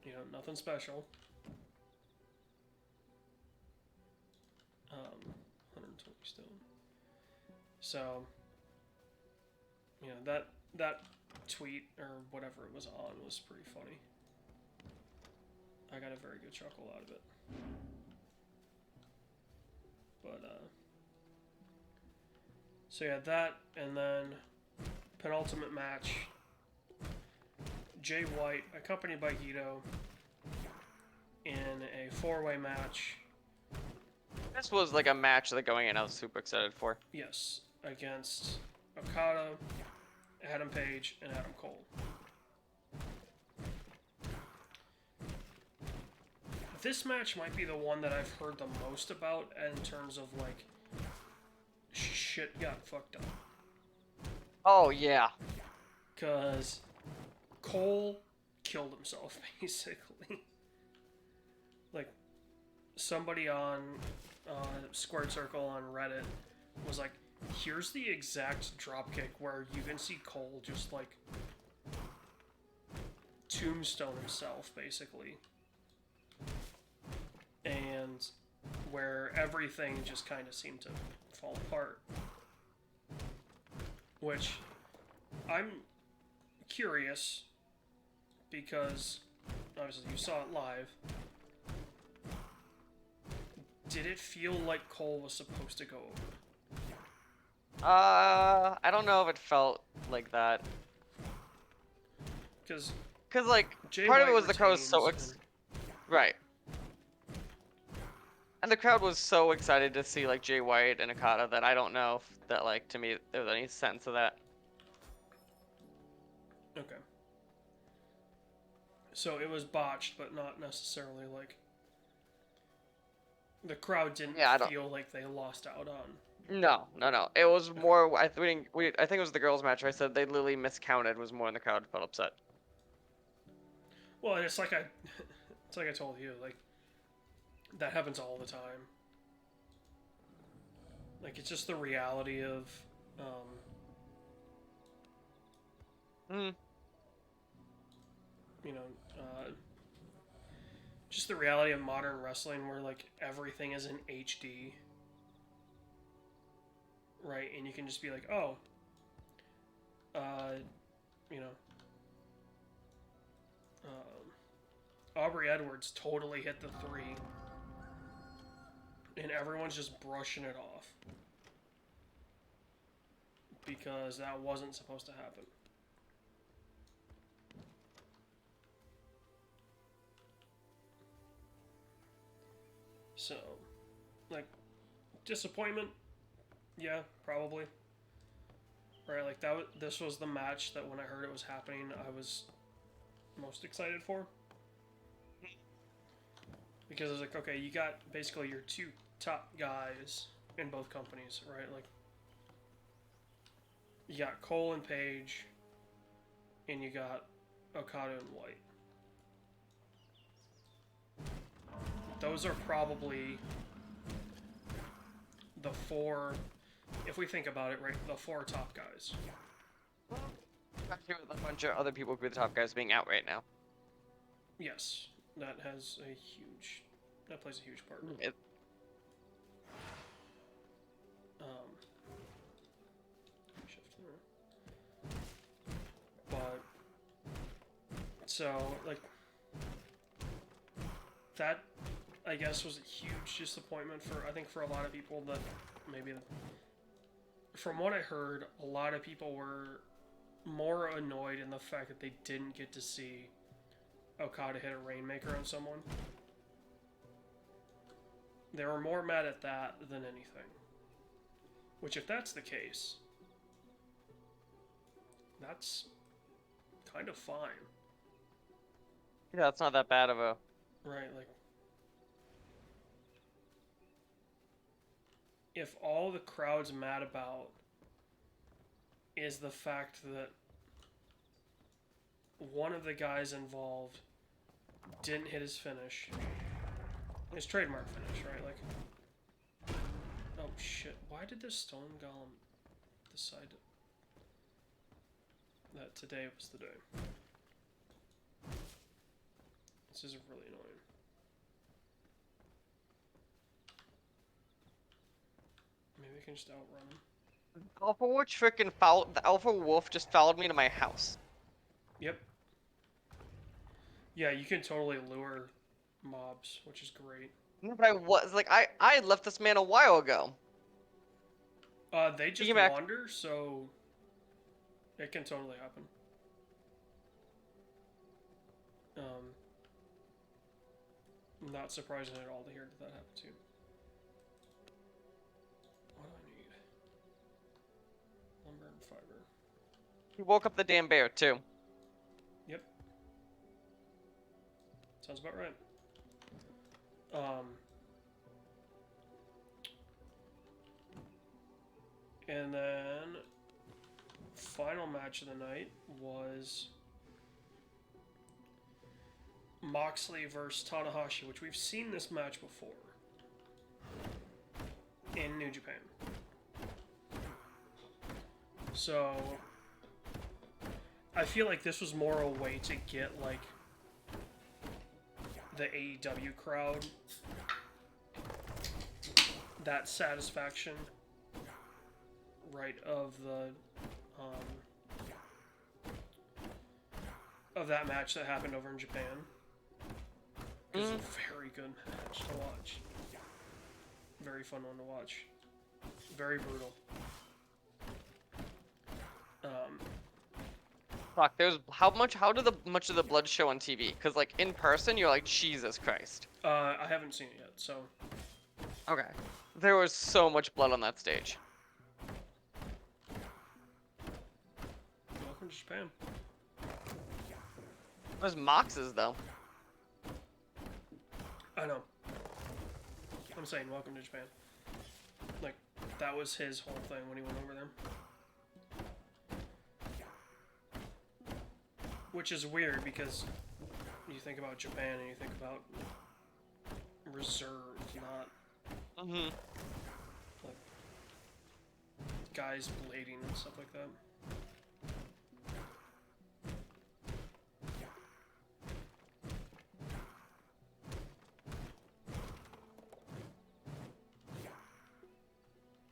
You know, nothing special. 120 stone. So, you know, that tweet or whatever it was on was pretty funny. I got a very good chuckle out of it. But, so yeah, that, and then penultimate match. Jay White, accompanied by Hito, in a four-way match. This was like a match that going in I was super excited for. Yes, against Okada, Adam Page, and Adam Cole. This match might be the one that I've heard the most about in terms of, like, shit got fucked up. Oh, yeah. Because Cole killed himself, basically. Like, somebody on Squared Circle on Reddit was like, here's the exact dropkick where you can see Cole just, like, tombstone himself, basically. And and where everything just kind of seemed to fall apart. Which I'm curious because obviously you saw it live. Did it feel like Cole was supposed to go over? I don't know if it felt like that. Because like, Jay part of it White was the crowd was so retains right. And the crowd was so excited to see, like, Jay White and Okada that I don't know if that, like, to me, there was any sense of that. Okay. So it was botched, but not necessarily like the crowd didn't feel like they lost out on. No. It was more. I think it was the girls' match. I said they literally miscounted. Was more, and the crowd felt upset. Well, and it's like I told you, like that happens all the time. Like it's just the reality of, you know, just the reality of modern wrestling, where like everything is in HD, right? And you can just be like, oh, you know. Aubrey Edwards totally hit the 3, and everyone's just brushing it off because that wasn't supposed to happen. So, like, disappointment? Yeah, probably. Right, like this was the match that when I heard it was happening, I was most excited for. Because I was like, okay, you got basically your 2 top guys in both companies, right? Like, you got Cole and Page, and you got Okada and White. Those are probably the 4, if we think about it, right, the 4 top guys. Especially with a bunch of other people who are the top guys being out right now. Yes, that plays a huge part. Shift there. But so like that, I guess, was a huge disappointment for a lot of people. That maybe, from what I heard, a lot of people were more annoyed in the fact that they didn't get to see Okada hit a Rainmaker on someone. They were more mad at that than anything. Which, if that's the case, that's kind of fine. Yeah, it's not that bad of a... Right, like... If all the crowd's mad about is the fact that one of the guys involved didn't hit his finish, his trademark finish, right? Like, oh shit! Why did this stone golem decide that today was the day? This is really annoying. Maybe I can just outrun him. Alpha Wolf freaking followed. The Alpha Wolf just followed me to my house. Yep. Yeah, you can totally lure mobs, which is great. But I was like, I left this man a while ago. They just wander, so it can totally happen. Not surprising at all to hear that happen too. What do I need? Lumber and fiber. He woke up the damn bear too. Yep. Sounds about right. And then final match of the night was Moxley versus Tanahashi, which we've seen this match before in New Japan. So I feel like this was more a way to get like the AEW crowd that satisfaction, right, of that match that happened over in Japan. It was a very good match to watch. Very fun one to watch. Very brutal. Fuck, how much of the blood show on TV? Because like in person, you're like, Jesus Christ. I haven't seen it yet, so Okay. There was so much blood on that stage. welcome to Japan. There's Mox's though. I know. I'm saying welcome to Japan. Like, that was his whole thing when he went over there. Which is weird because you think about Japan and you think about reserve, not like guys blading and stuff like that.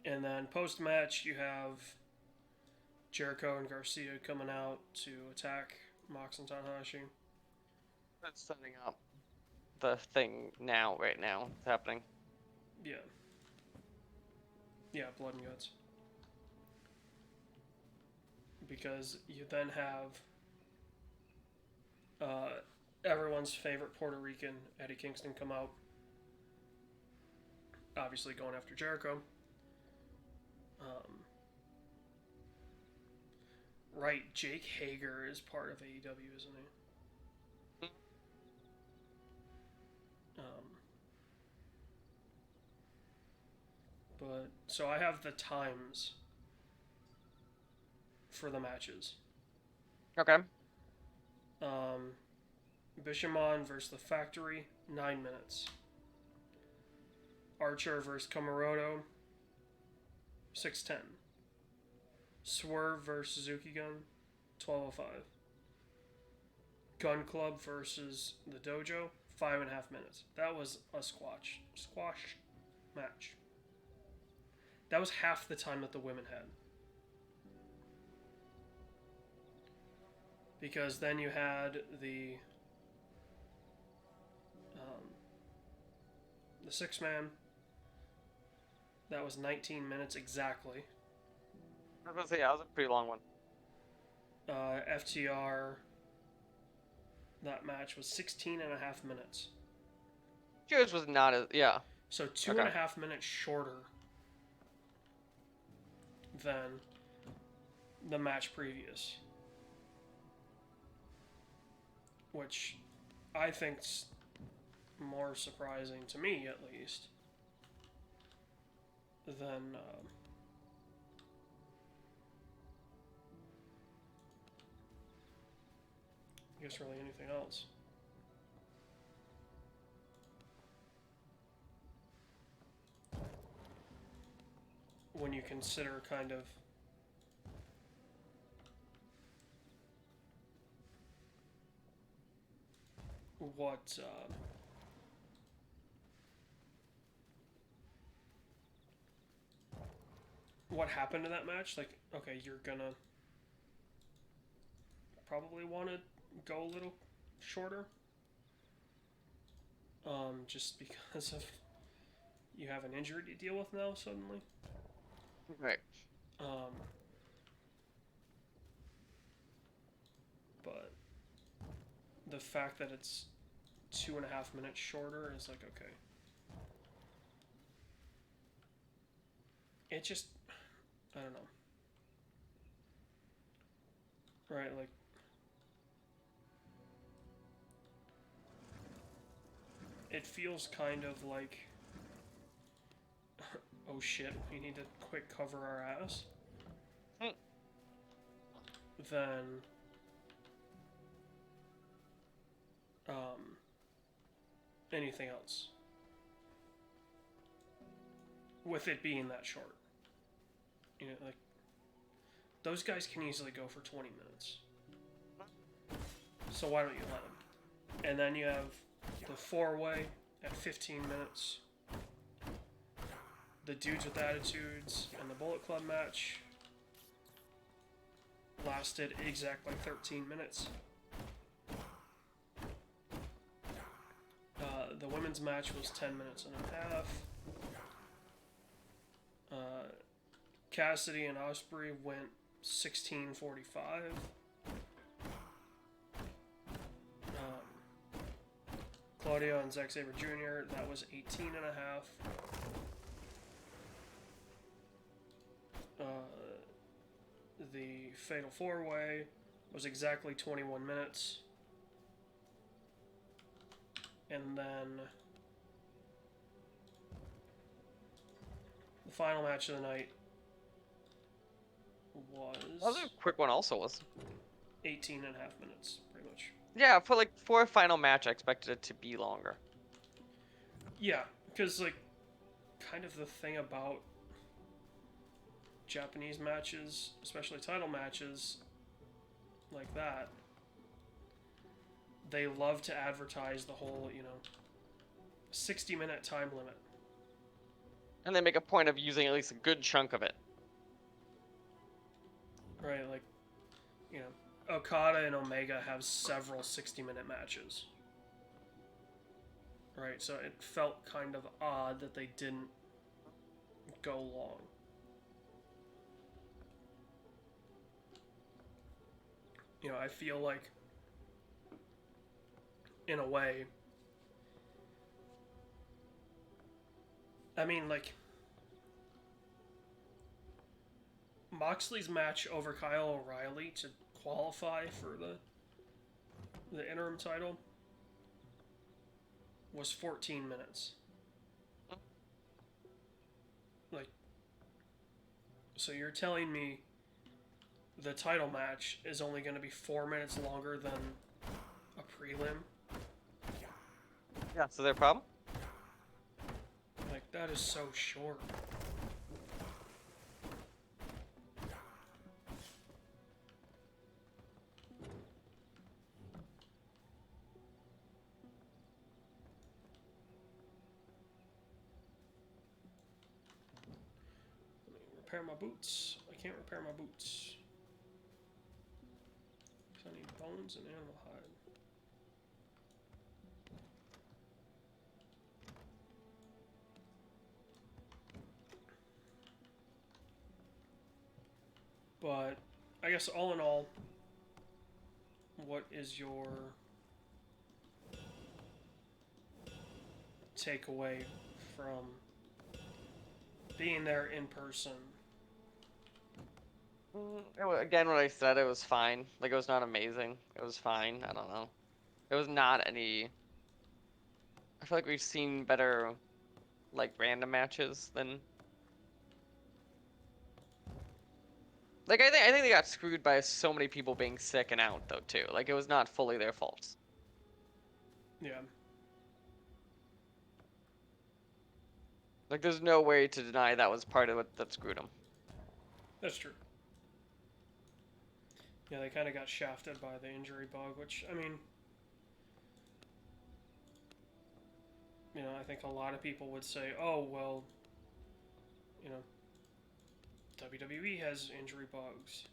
And then post-match, you have Jericho and Garcia coming out to attack Mox and Tanahashi. That's setting up the thing right now. It's happening. Yeah. Yeah, blood and guts. Because you then have everyone's favorite Puerto Rican, Eddie Kingston, come out. Obviously going after Jericho. Right, Jake Hager is part of AEW, isn't he? But so I have the times for the matches. Okay. Bishamon versus The Factory, 9 minutes. Archer versus Komoroto, 6:10. Swerve versus Suzuki Gun, 12:05. Gun Club versus the Dojo, 5.5 minutes. That was a squash match. That was half the time that the women had. Because then you had the 6-man. That was 19 minutes exactly. I was gonna say, yeah, that was a pretty long one. FTR, that match was 16.5 minutes. Yours was not as, yeah. So 2.5 minutes shorter than the match previous. Which I think's more surprising, to me at least, than I guess really anything else. When you consider kind of what happened in that match. Like, okay, you're gonna probably want to go a little shorter, just because of you have an injury to deal with now suddenly. Right. But the fact that it's 2.5 minutes shorter is like, okay. It just, I don't know. Right, like, it feels kind of like, oh shit, we need to quick cover our ass. Then, anything else. With it being that short. You know, like, those guys can easily go for 20 minutes. So why don't you let them? And then you have the 4-way at 15 minutes. the Dudes with Attitudes and the Bullet Club match lasted exactly 13 minutes. The women's match was 10 minutes and a half. Cassidy and Ospreay went 16:45. Claudio and Zack Sabre Jr., that was 18 and a half. The Fatal 4-Way was exactly 21 minutes. And then the final match of the night was That was a quick one also, was. 18 and a half minutes, pretty much. Yeah, for a final match, I expected it to be longer. Yeah, because, like, kind of the thing about Japanese matches, especially title matches like that, they love to advertise the whole, 60-minute time limit. And they make a point of using at least a good chunk of it. Right, like, Okada and Omega have several 60-minute matches. Right, so it felt kind of odd that they didn't go long. I feel like, in a way, I mean, like, Moxley's match over Kyle O'Reilly to qualify for the interim title was 14 minutes. Like, so you're telling me the title match is only going to be 4 minutes longer than a prelim? Yeah, so their problem? Like, that is so short. Repair my boots. I can't repair my boots. 'Cause I need bones and animal hide. But I guess all in all, what is your takeaway from being there in person? Again, what I said, it was fine. Like, it was not amazing. It was fine. I don't know. It was not any... I feel like we've seen better, like, random matches than... Like, I think they got screwed by so many people being sick and out, though, too. Like, it was not fully their fault. Yeah. Like, there's no way to deny that was part of what that screwed them. That's true. Yeah, they kind of got shafted by the injury bug, which, I mean, I think a lot of people would say, oh, well, WWE has injury bugs.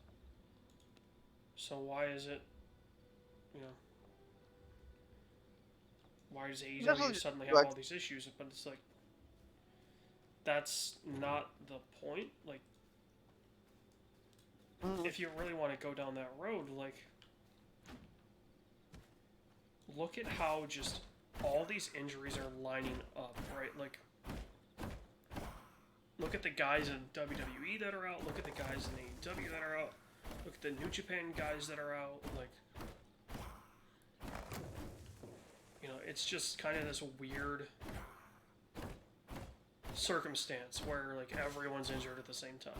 So why is it, why does AEW suddenly have all these issues? But it's like, that's not the point. Like, if you really want to go down that road, like, look at how just all these injuries are lining up, right? Like, look at the guys in WWE that are out. Look at the guys in AEW that are out. Look at the New Japan guys that are out. Like, it's just kind of this weird circumstance where, like, everyone's injured at the same time.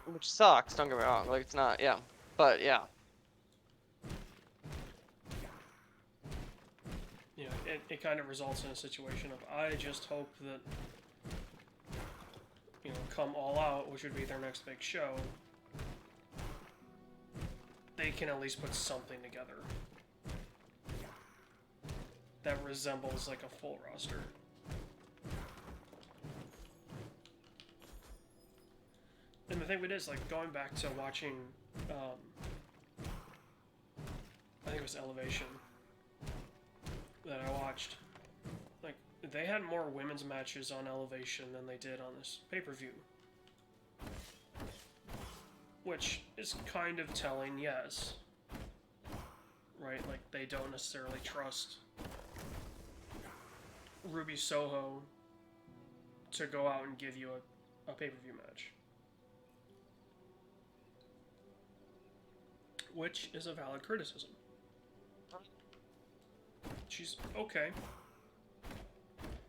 Which sucks, don't get me wrong. Like, it's not, yeah. But, yeah. It kind of results in a situation of, I just hope that, come All Out, which would be their next big show, they can at least put something together that resembles, like, a full roster. the thing of it is, like, going back to watching, I think it was Elevation that I watched. Like, they had more women's matches on Elevation than they did on this pay-per-view. Which is kind of telling, yes. Right? Like, they don't necessarily trust Ruby Soho to go out and give you a pay-per-view match. Which is a valid criticism. She's okay.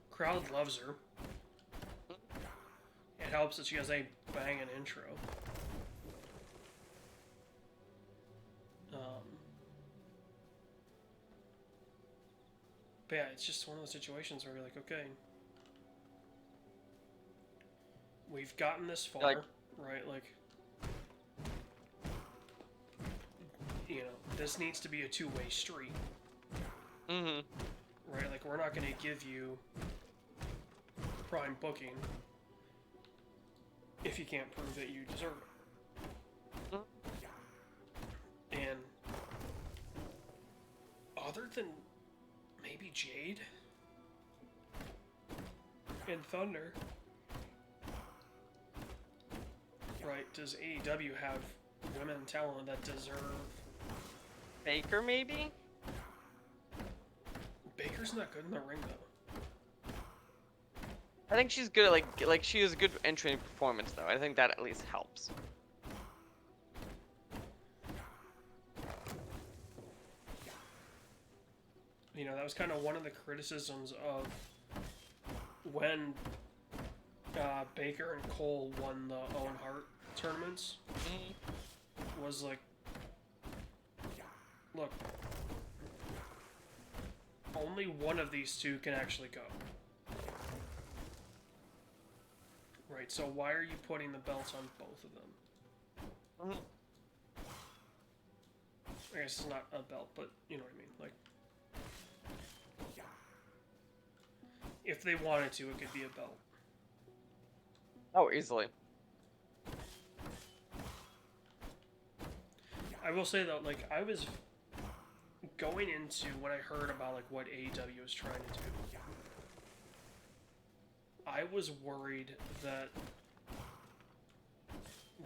Crowd loves her. It helps that she has a banging intro. But yeah, it's just one of those situations where you're like, okay, we've gotten this far, Like, right? Like, you know, this needs to be a two-way street. Mm-hmm. Right? Like, we're not going to give you prime booking if you can't prove that you deserve it. And other than maybe Jade and Thunder, right, does AEW have women talent that deserve... Baker, maybe? Baker's not good in the ring, though. I think she's good at, like she has a good entry performance, though. I think that at least helps. You know, that was kind of one of the criticisms of when Baker and Cole won the Owen Hart tournaments. Was like, look, only one of these two can actually go. Right, so why are you putting the belts on both of them? I guess it's not a belt, but you know what I mean. Like, if they wanted to, it could be a belt. Oh, easily. I will say though, like, I was going into when I heard about like what AEW was trying to do, I was worried that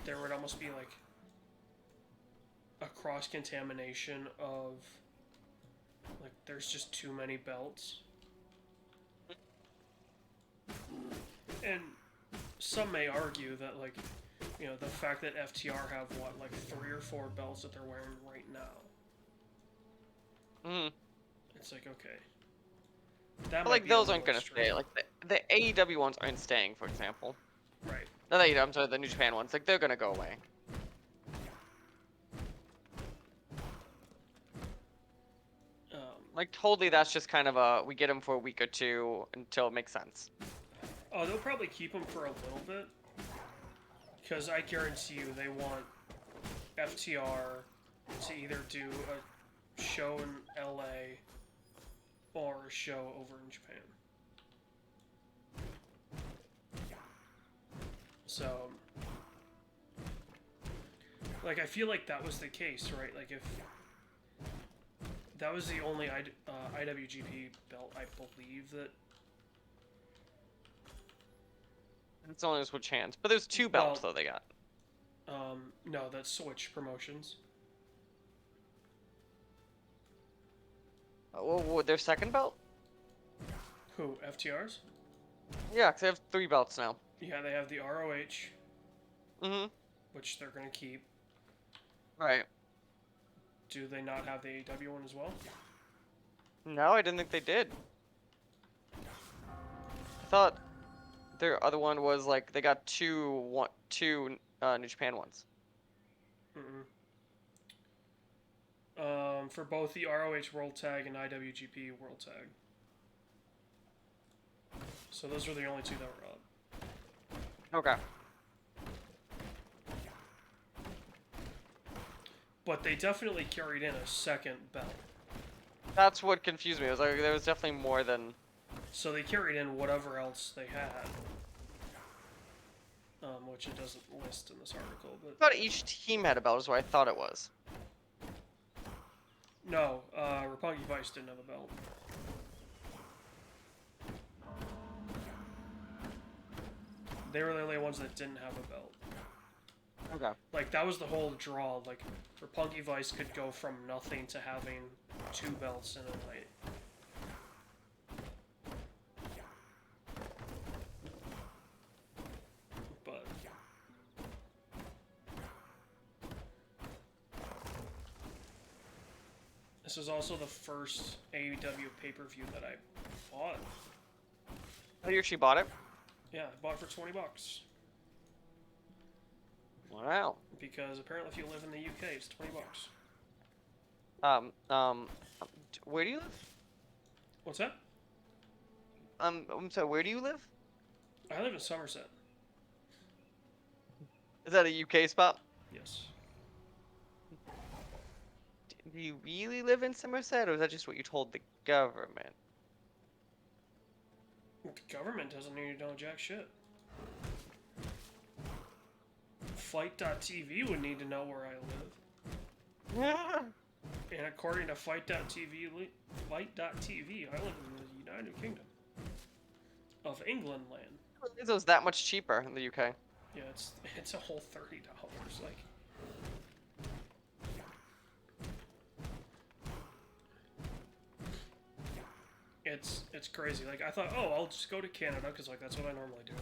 there would almost be like a cross-contamination of like there's just too many belts. And some may argue that, like, you know, the fact that FTR have what, like 3 or 4 belts that they're wearing right now. It's like, okay. That But might like be a those little aren't gonna extreme. stay. Like the AEW ones aren't staying, for example. Right. Not the AEW, I'm sorry, the New Japan ones. Like they're gonna go away. Like totally, that's just kind of a we get them for a week or two until it makes sense. Oh, they'll probably keep them for a little bit. Because I guarantee you they want FTR to either do a show in LA or a show over in Japan. So, like, I feel like that was the case, right? Like, if that was the only IWGP belt, I believe that. It's only switch hands, but there's 2 belts though they got. No, that's Switch Promotions. Their second belt? Who? FTR's? Yeah, 'cause they have 3 belts now. Yeah, they have the ROH, which they're gonna keep. Right. Do they not have the AEW one as well? No, I didn't think they did. I thought their other one was like they got two New Japan ones. For both the ROH World Tag and IWGP World Tag. So those were the only 2 that were up. Okay. But they definitely carried in a second belt. That's what confused me. It was like there was definitely more than. So they carried in whatever else they had. which it doesn't list in this article. But I thought each team had a belt, is what I thought it was. no, Roppongi Vice didn't have a belt. They were the only ones that didn't have a belt. Okay. Like, that was the whole draw. Like, Roppongi Vice could go from nothing to having 2 belts in a night. But this is also the first AEW pay-per-view that I bought. Oh, you actually bought it? Yeah, I bought it for $20. Wow. Because apparently if you live in the UK, it's $20. Where do you live? What's that? I'm sorry, where do you live? I live in Somerset. Is that a UK spot? Yes. Do you really live in Somerset, or is that just what you told the government? The government doesn't need to know jack shit. Fight.tv would need to know where I live. And according to Fight.tv, I live in the United Kingdom of England land. It was that much cheaper in the UK. Yeah, it's a whole $30. Like, it's crazy. Like, I thought, oh, I'll just go to Canada because like that's what I normally do.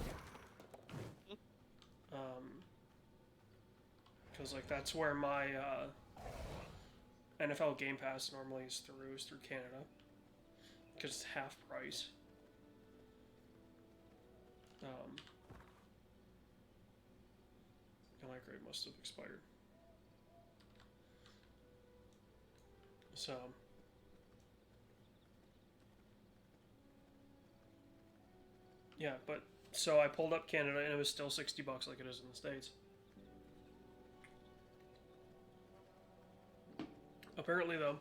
Because like that's where my NFL Game Pass normally is through Canada, because it's half price. And my grade must have expired. So yeah, but so I pulled up Canada and it was still $60 like it is in the States. Apparently, though,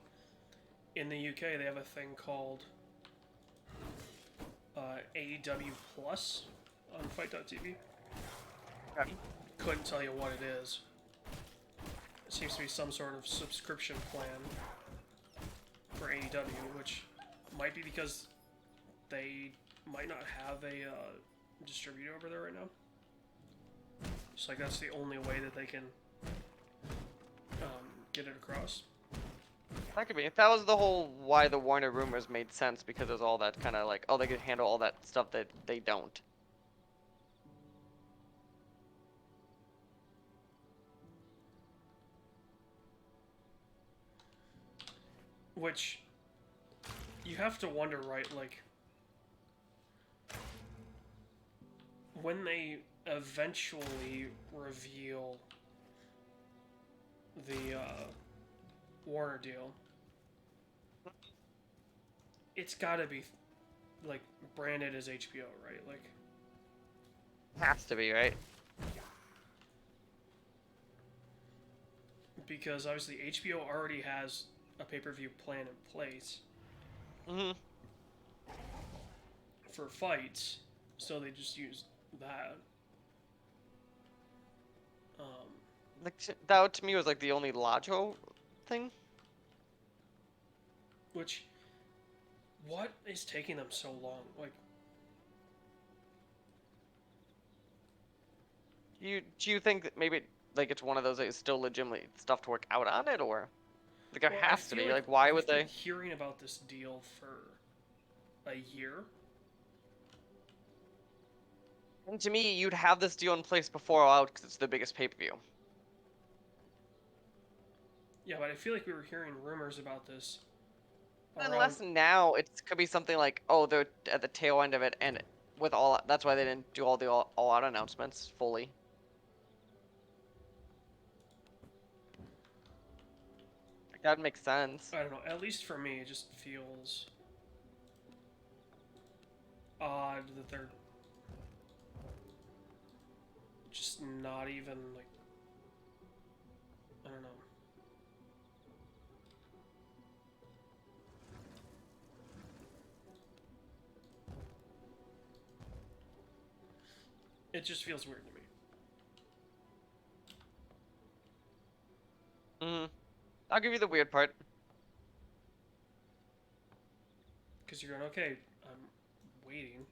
in the UK they have a thing called AEW Plus on Fight.tv. Okay. Couldn't tell you what it is. It seems to be some sort of subscription plan for AEW, which might be because they might not have a distributor over there right now. Just like that's the only way that they can get it across. That could be. If that was the whole why the Warner rumors made sense, because there's all that kind of like, oh, they could handle all that stuff that they don't. Which you have to wonder, right? Like, when they eventually reveal the Warner deal, it's gotta be like branded as HBO, right? Like, Has to be, right? because obviously HBO already has a pay-per-view plan in place for fights, so they just use that. Like that to me was like the only logical thing. Which, what is taking them so long? Like, Do you think that maybe like it's one of those that is still legitimately stuff to work out on it, or like there well, I has to feel be? Like why would we've been they? hearing about this deal for a year? And to me, you'd have this deal in place before All Out because it's the biggest pay-per-view. Yeah, but I feel like we were hearing rumors about this Unless now it could be something like, oh, they're at the tail end of it, and with all that's why they didn't do all the all out announcements fully. Like, that makes sense. I don't know. At least for me, it just feels odd that they're just not even like, I don't know. It just feels weird to me. Mm. I'll give you the weird part. Because you're going, okay, I'm waiting.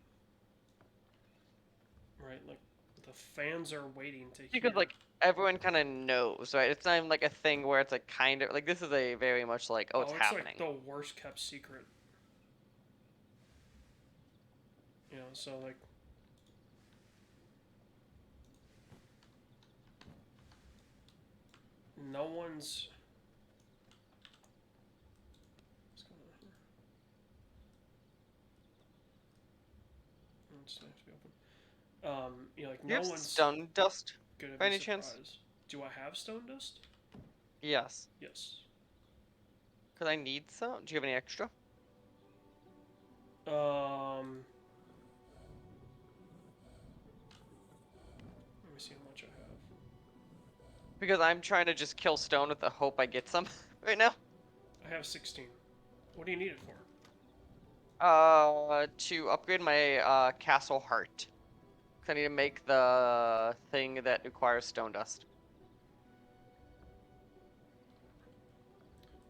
Right? Like, the fans are waiting to hear. Because like everyone kind of knows, right? It's not even like a thing where it's like kind of like this is a very much like oh, it's it's happening. like the worst kept secret. You know, so like. No one's. What's going on here? It's nice to be open. You know, like Do you no have one's stun dust gonna by be any chance? surprised. Do I have stone dust? Yes. Yes. Because I need some. Do you have any extra? Let me see how much I have. Because I'm trying to just kill stone with the hope I get some right now. I have 16. What do you need it for? To upgrade my castle heart. 'Cause I need to make the thing that requires stone dust.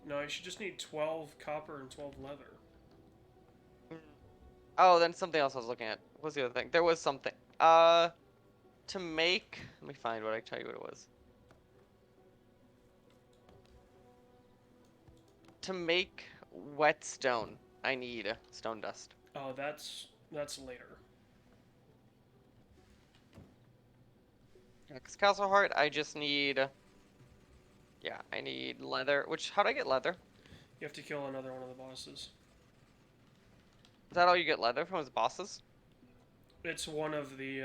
No, you should just need 12 copper and 12 leather. Mm. Oh, then something else I was looking at. What was the other thing? There was something. To make. Let me find what I tell you what it was. To make whetstone, I need stone dust. Oh, that's later. Yeah, 'cause castle heart, I just need. Yeah, I need leather. Which how do I get leather? You have to kill another one of the bosses. Is that all you get leather from his bosses? It's one of the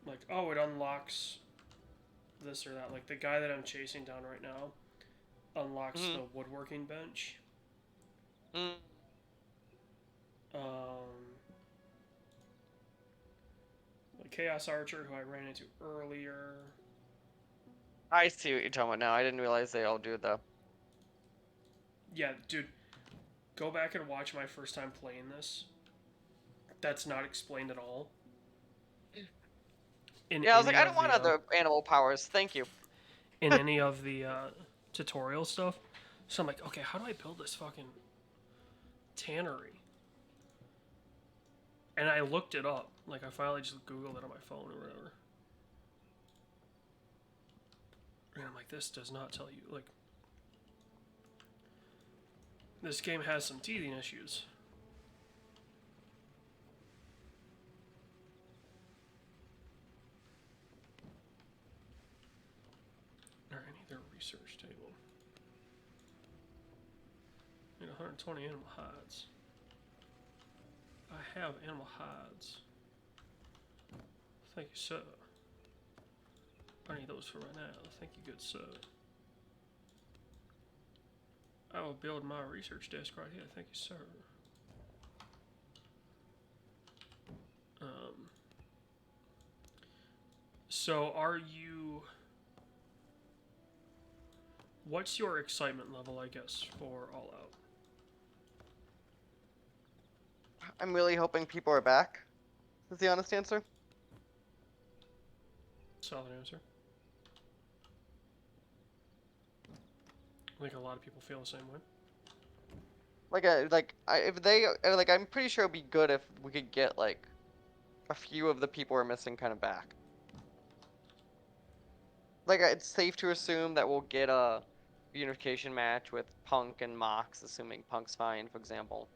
like it unlocks this or that. Like the guy that I'm chasing down right now unlocks Mm. the woodworking bench. Mm. The Chaos Archer, who I ran into earlier. I see what you're talking about now. I didn't realize they all do it though. Yeah, dude, go back and watch my first time playing this. That's not explained at all. In Yeah, I was like, any I don't of want the other animal powers. Thank you. in any of the tutorial stuff. So I'm like, okay, how do I build this fucking tannery? And I looked it up. Like I finally just Googled it on my phone or whatever. And I'm like, this does not tell you. Like, this game has some teething issues. Alright, I need their research table. I need 120 animal hides. I have animal hides. Thank you, sir. I need those for right now. Thank you, good sir. I will build my research desk right here. Thank you, sir. So are you... What's your excitement level, I guess, for All Out? I'm really hoping people are back. Is the honest answer? Solid answer. I think a lot of people feel the same way. If they like, I'm pretty sure it'd be good if we could get like a few of the people we're missing kind of back. Like, it's safe to assume that we'll get a unification match with Punk and Mox, assuming Punk's fine, for example.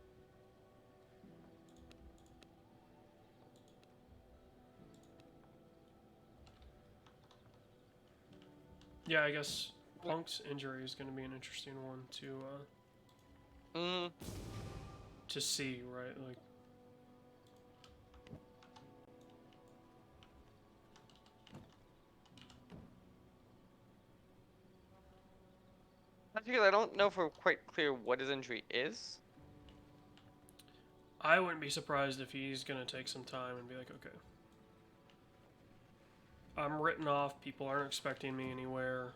Yeah, I guess Punk's injury is going to be an interesting one to see, right? Like, That's because I don't know if we're quite clear what his injury is. I wouldn't be surprised if he's going to take some time and be like, okay, I'm written off. People aren't expecting me anywhere.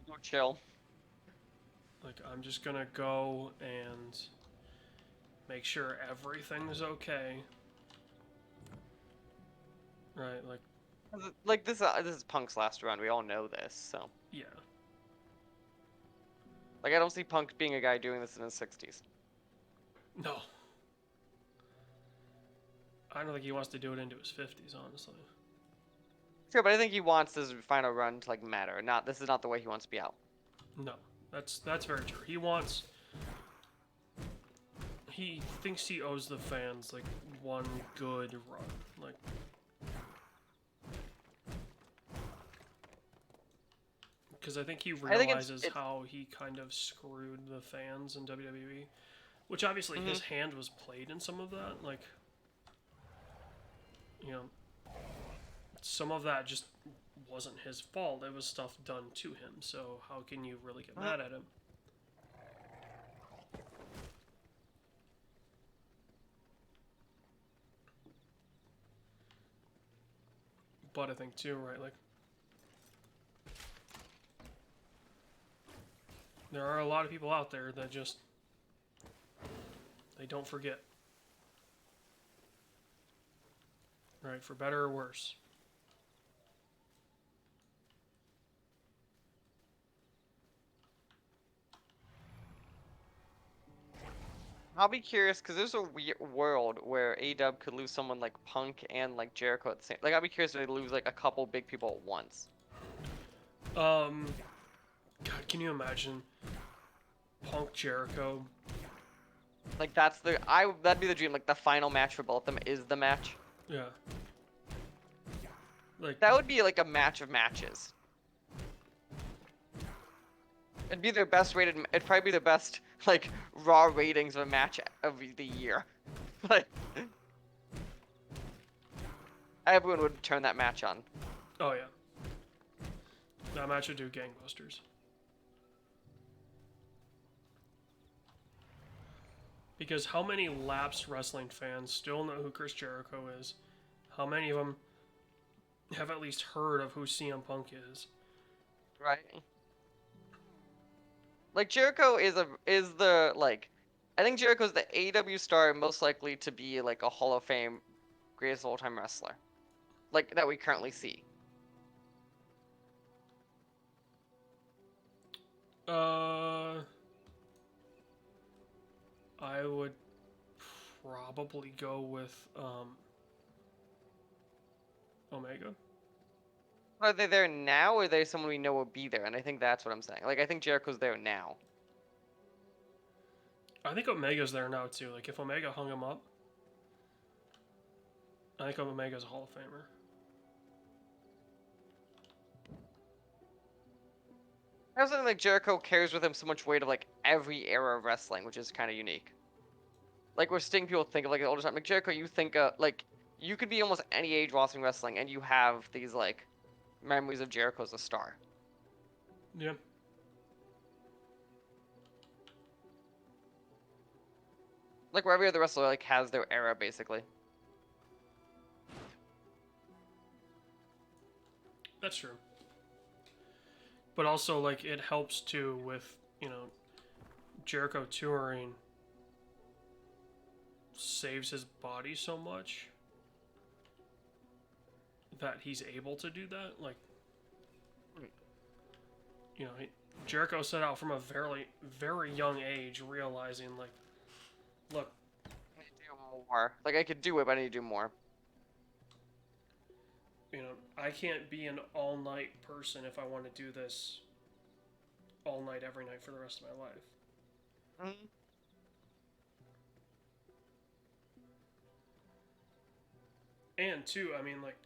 Go chill. Like, I'm just going to go and make sure everything's okay. Right, like, Like this is Punk's last run. We all know this, so Yeah. like I don't see Punk being a guy doing this in his 60s. No. I don't think he wants to do it into his 50s, honestly. Sure, but I think he wants his final run to like matter. Not this is not the way he wants to be out. No. That's very true. He thinks he owes the fans like one good run. Like because I think he realizes how he kind of screwed the fans in WWE, which obviously his hand was played in some of that. Like, you know, some of that just wasn't his fault. It was stuff done to him. So how can you really get mad at him? But I think too, right? Like, there are a lot of people out there that just they don't forget. Right, for better or worse. I'll be curious because there's a weird world where AEW could lose someone like Punk and like Jericho at the same. Like I'll be curious if they lose like a couple big people at once. God, can you imagine Punk Jericho? Like that'd be the dream. Like the final match for both of them is the match. Yeah. Like That would be like a match of matches. It'd be their best rated. It'd probably be the best like raw ratings of a match of the year. Like everyone would turn that match on. oh yeah. That match would do gangbusters. Because how many lapsed wrestling fans still know who Chris Jericho is? How many of them have at least heard of who CM Punk is? Right. Like Jericho is the like, I think Jericho's the AEW star most likely to be like a Hall of Fame greatest of all time wrestler, like that we currently see. I would probably go with Omega. Are they there now, or are they someone we know will be there? And I think that's what I'm saying. Like I think Jericho's there now. I think Omega's there now too. Like if Omega hung him up, I think Omega's a Hall of Famer. I also think like Jericho carries with him so much weight of like every era of wrestling, which is kind of unique. Like where Sting people think of like the older time, like Jericho, you think like you could be almost any age watching wrestling, and you have these like memories of Jericho as a star. Yeah. Like where every other wrestler like has their era basically. That's true. But also, like, it helps too with, you know, Jericho touring saves his body so much that he's able to do that. Like, you know, Jericho set out from a very, very young age realizing, like, look, I need to do more. Like I could do it, but I need to do more. you know, I can't be an all-night person if I want to do this all night, every night for the rest of my life. Mm-hmm. And two, I mean, like,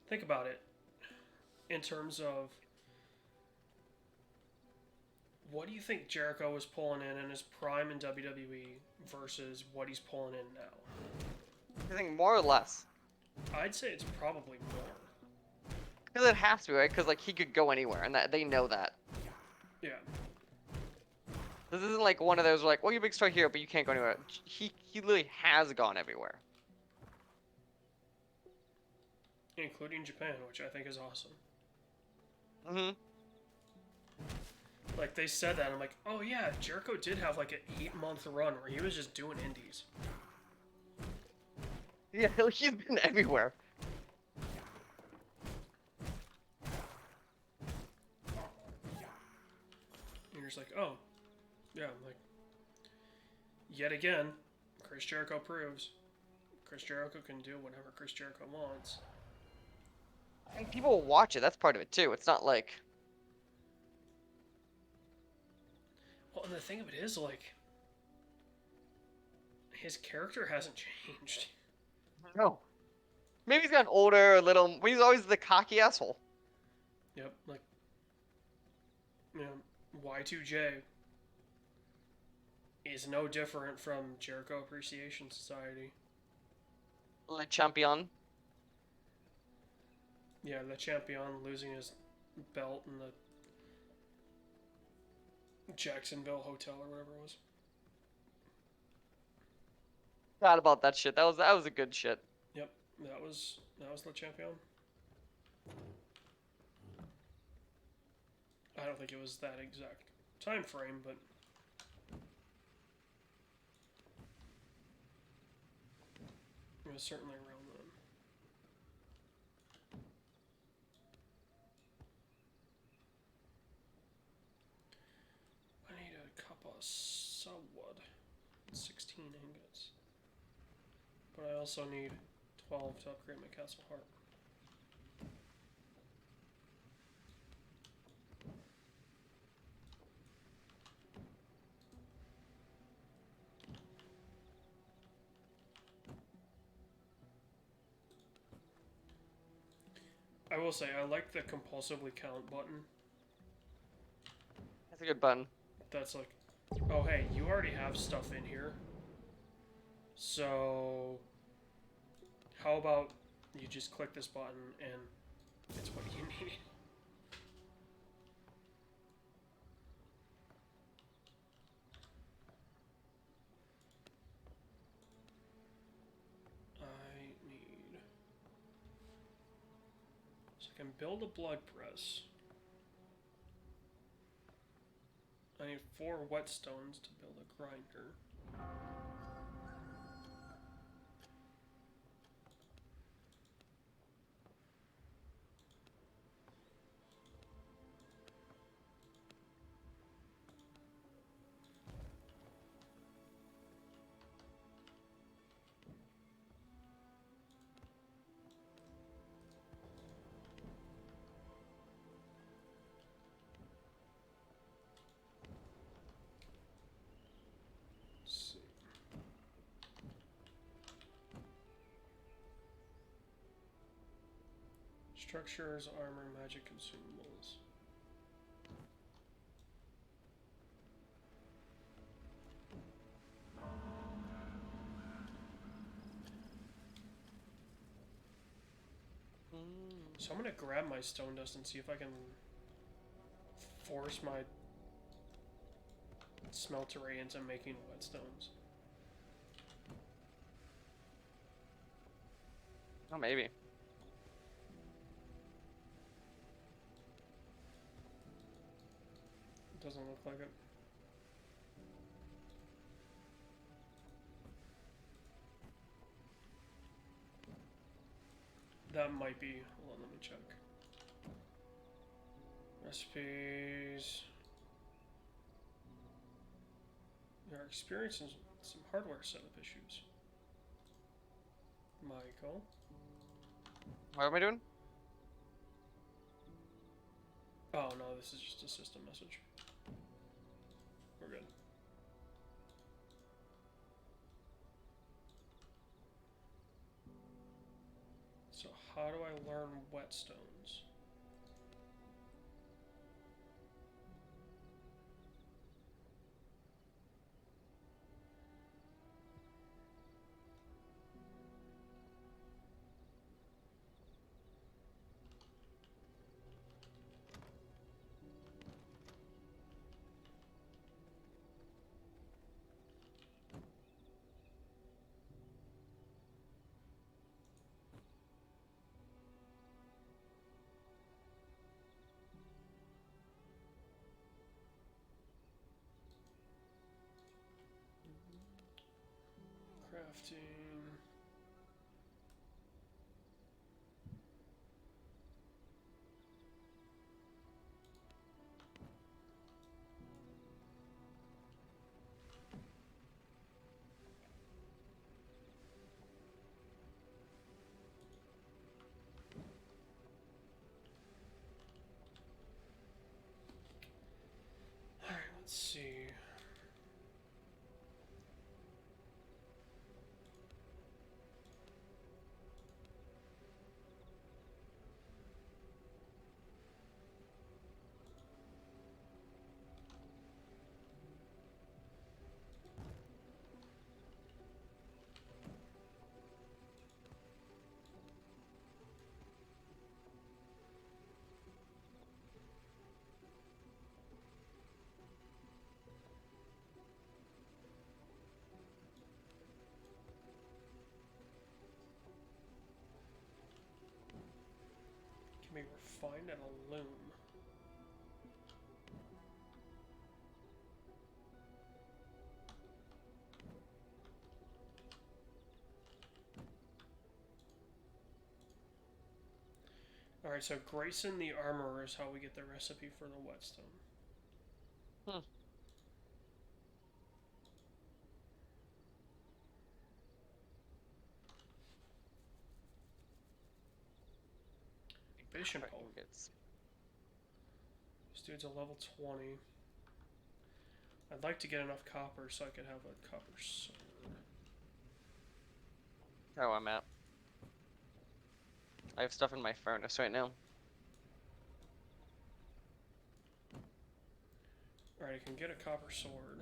think about it in terms of what do you think Jericho was pulling in his prime in WWE versus what he's pulling in now? I think more or less. I'd say it's probably more. Because it has to be, right? Because like he could go anywhere, and that they know that. Yeah. This isn't like one of those like, well, you're a big star here, but you can't go anywhere. He literally has gone everywhere. Including Japan, which I think is awesome. Mm-hmm. Like, they said that, I'm like, oh yeah, Jericho did have like an 8-month run where he was just doing indies. Yeah, he's been everywhere. it's like, oh, yeah, like, yet again, Chris Jericho proves Chris Jericho can do whatever Chris Jericho wants. And people will watch it. That's part of it too. It's not like. Well, and the thing of it is, like, his character hasn't changed. No. Maybe he's gotten older, a little. But he's always the cocky asshole. Yep, like, you know, Y2J is no different from Jericho Appreciation Society. Le Champion. Yeah, the champion losing his belt in the Jacksonville hotel or whatever it was. Forgot about that shit. That was a good shit. Yep, that was the champion. I don't think it was that exact time frame, but it was certainly around then. I need a cup of subwood, 16 ingots, but I also need 12 to upgrade my castle heart. I will say, I like the compulsively count button. That's a good button. That's like, oh hey, you already have stuff in here. So, how about you just click this button and it's what you need. So I can build a blood press. I need 4 whetstones to build a grinder. Structures, armor, magic consumables. So I'm gonna grab my stone dust and see if I can force my smeltery into making whetstones. Oh, maybe. Doesn't look like it. That might be. Hold on, let me check. Recipes. You're experiencing some hardware setup issues. Michael. What am I doing? Oh no, this is just a system message. We're good. So how do I learn whetstones? Crafting. Let's see. Can be refined at a loom. Alright, so Grayson the Armorer is how we get the recipe for the whetstone. Hmm. Bishop Fucking Pole. gets- This dude's a level 20. I'd like to get enough copper so I could have a copper sword. Oh, I'm at. I have stuff in my furnace right now. Alright, I can get a copper sword.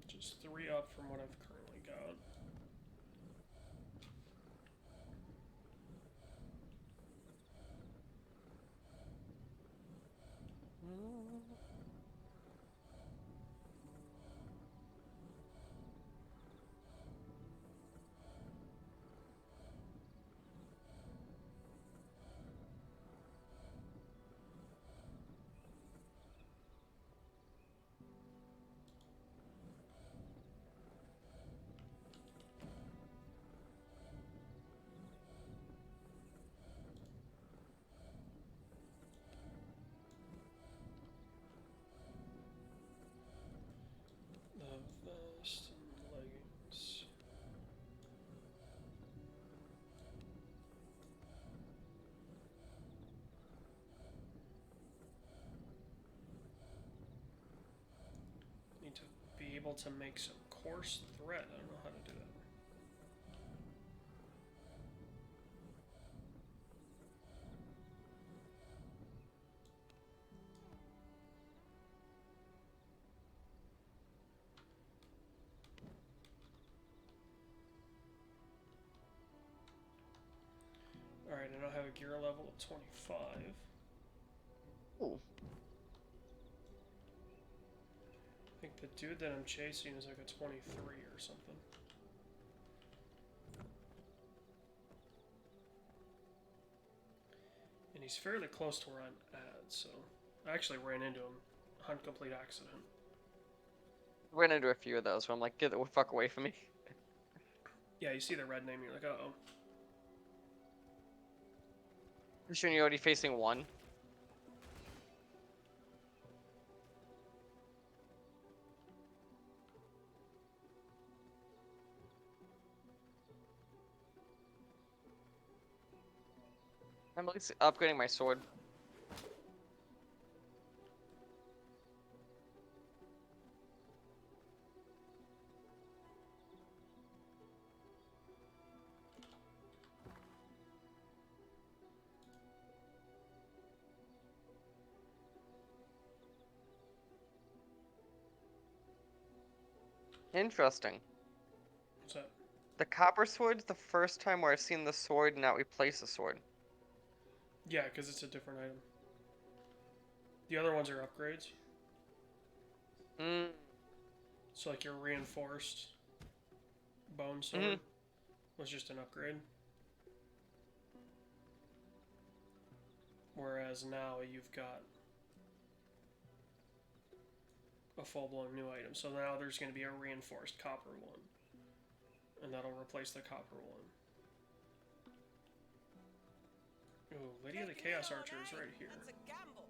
Just 3 up from what I've currently got. The vest and leggings. Need to be able to make some coarse thread. I don't know how to do that. Alright, I now have a gear level of 25. Ooh. I think the dude that I'm chasing is like a 23 or something. And he's fairly close to where I'm at, so I actually ran into him on complete accident. Ran into a few of those where I'm like, get the fuck away from me. Yeah, you see the red name, you're like, uh-oh. You sure you're already facing one? I'm at least upgrading my sword. Interesting. What's that? The copper sword's the first time where I've seen the sword not replace the sword. Yeah, because it's a different item. The other ones are upgrades. Hmm. So like your reinforced bone sword was just an upgrade. Whereas now you've got a full-blown new item. So now there's going to be a reinforced copper one. And that'll replace the copper one. Ooh, Lady of the Chaos Archer is right here. That's a gamble.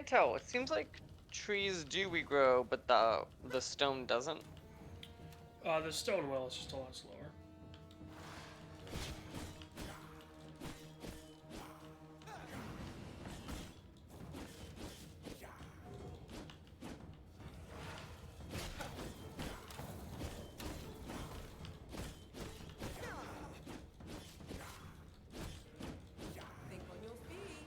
can't tell. It seems like trees do regrow, but the stone doesn't. The stone will, it's just a lot slower. Think on your feet.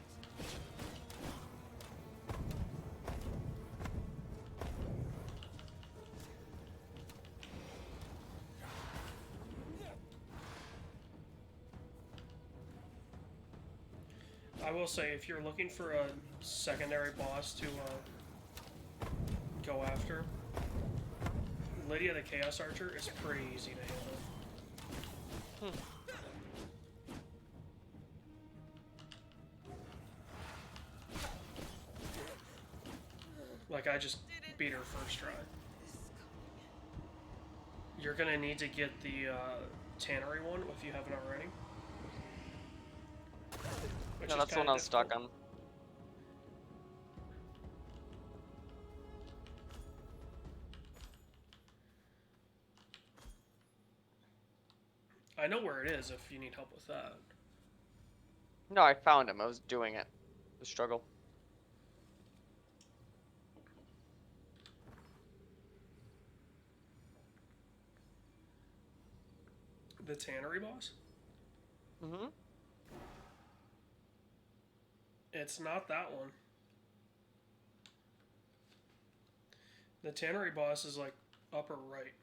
I will say, if you're looking for a secondary boss to go after, Lydia the Chaos Archer is pretty easy to handle. Like, I just beat her first try. You're gonna need to get the tannery one if you haven't already. Which No, is that's the one kinda I was stuck difficult. on. I know where it is if you need help with that. No, I found him. I was doing it. The struggle. The tannery boss? Mm-hmm. It's not that one. The tannery boss is like upper right.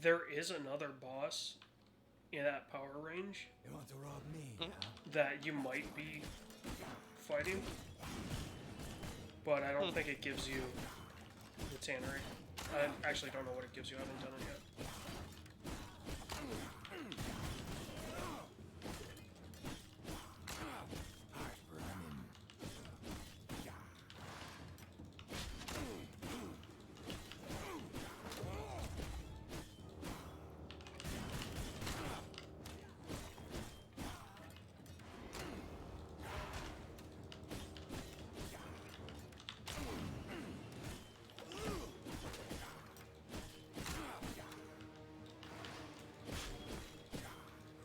There is another boss in that power range You want to rob me, Hmm? huh? that you might be fighting, but I don't think it gives you the tannery. I actually don't know what it gives you. I haven't done it yet. Heart burning.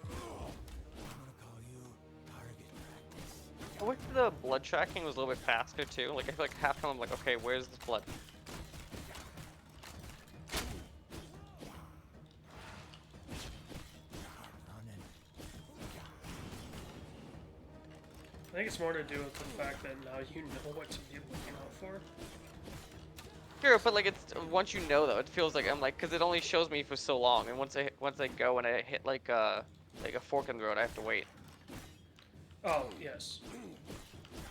I'm gonna call you target practice. I wish the blood tracking was a little bit faster too. Like I feel like half the time I'm like, okay, where's this blood? Heart running. I think it's more to do with the fact that now you know what to be looking out for. Sure, but like it's once you know though, it feels like I'm like because it only shows me for so long, and once I go and I hit like a fork in the road, I have to wait. Oh, yes.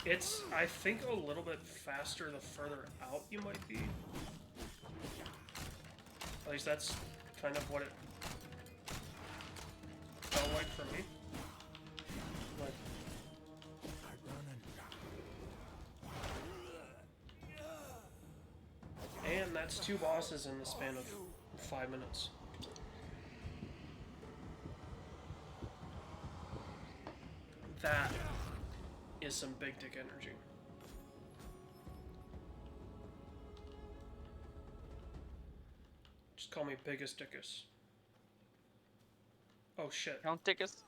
It's, I think, a little bit faster the further out you might be. At least that's kind of what it felt like for me. Like, Heart running. and that's 2 bosses in the span of 5 minutes. That is some big dick energy. Just call me Biggest Dickus. Oh shit. Count tickets.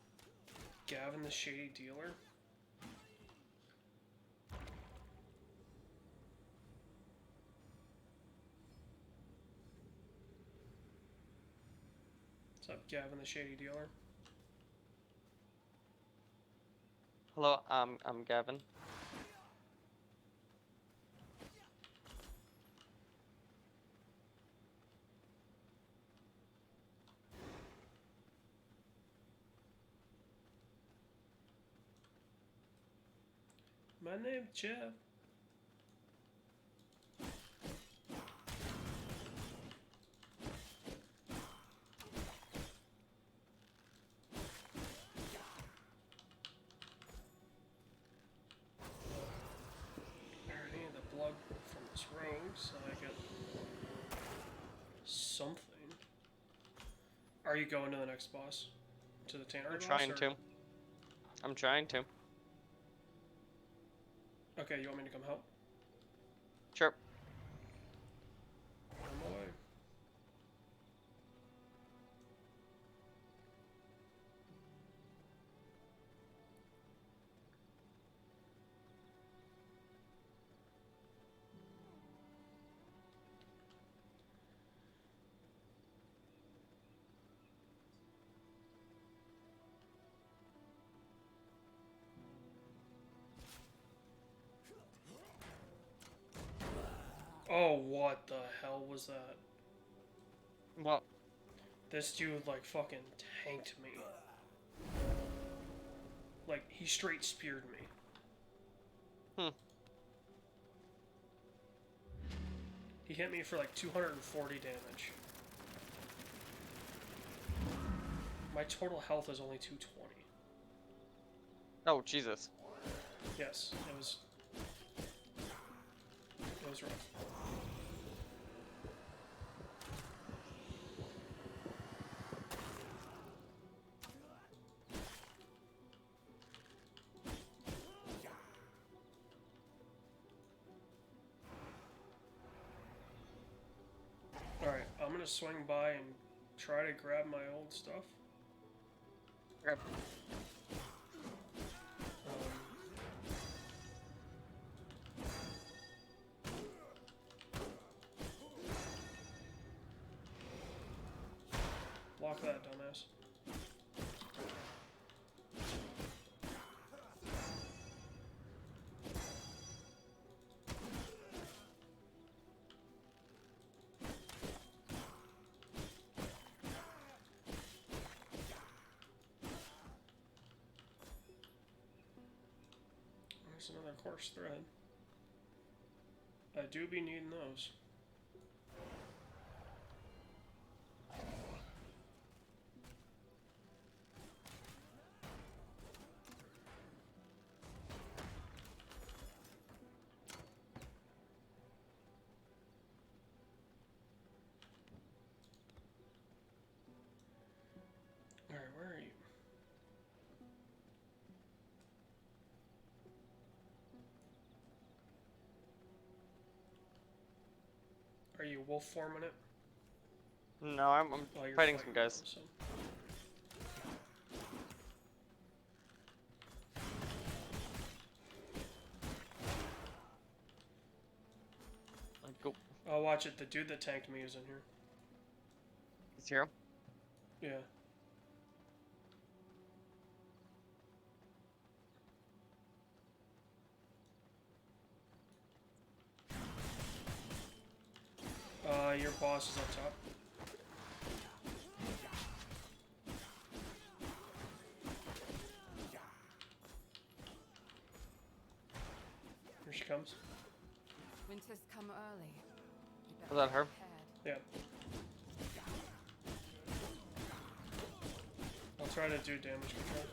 Gavin the Shady Dealer? What's up, Gavin the Shady Dealer? Hello, I'm Gavin. My name's Jeff. so I get something. Are you going to the next boss? To the Tanner I'm boss? trying or- to. I'm trying to. Okay, you want me to come help? Sure. On my way. Oh, what the hell was that? Well, This dude, like, fucking tanked me. Like, he straight speared me. He hit me for, like, 240 damage. My total health is only 220. oh Jesus. Yes, it was rough. Alright, I'm gonna swing by and try to grab my old stuff. Grab. Block that, dumbass. There's another coarse thread. I do be needing those. Alright, where are you? Are you wolf forming it? No, I'm Oh, you're fighting some guys. them, so- Go. Oh, watch it. The dude that tanked me is in here. He's here. Yeah. Your boss is up top. Here she comes. Winter's come early. You better Was that be her? prepared. Yeah. I'll try to do damage control.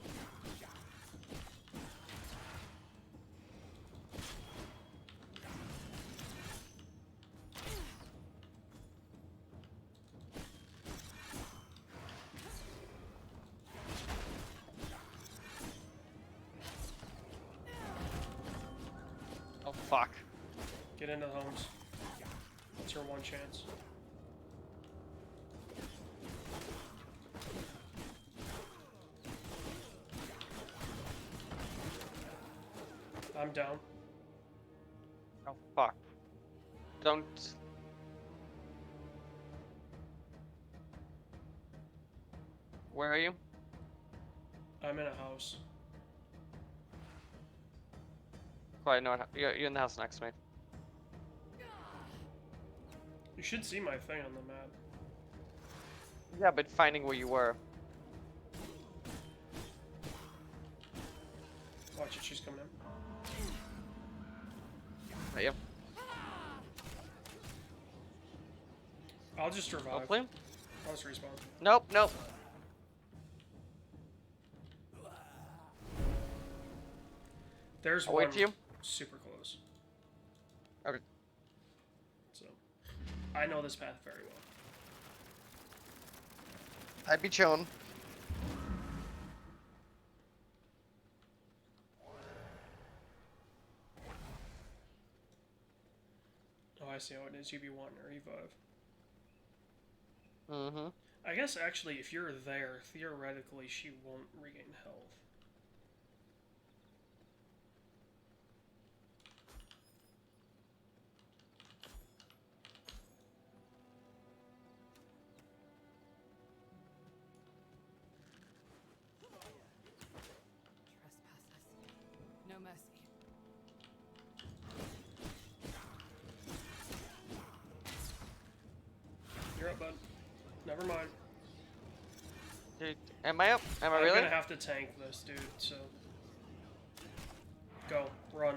Oh fuck. Get into the homes. It's her one chance. I'm down. Oh fuck. Don't. Where are you? I'm in a house. Quite know what. You're in the house next to me. You should see my thing on the map. Yeah, but finding where you were. Watch it, she's coming in. Yep. I'll just revive. Hopefully. I'll just respawn. Nope. Nope. There's I'll one wait for you. super close. Okay. I know this path very well. I'd be chilling. Oh, I see how it is. You be wanting to revive. Mm-hmm. I guess actually, if you're there, theoretically, she won't regain health. Trespassers. No mercy. You're up, bud. Never mind. Dude, am I up? Am I I'm really? gonna have to tank this, dude, so... Go. Run.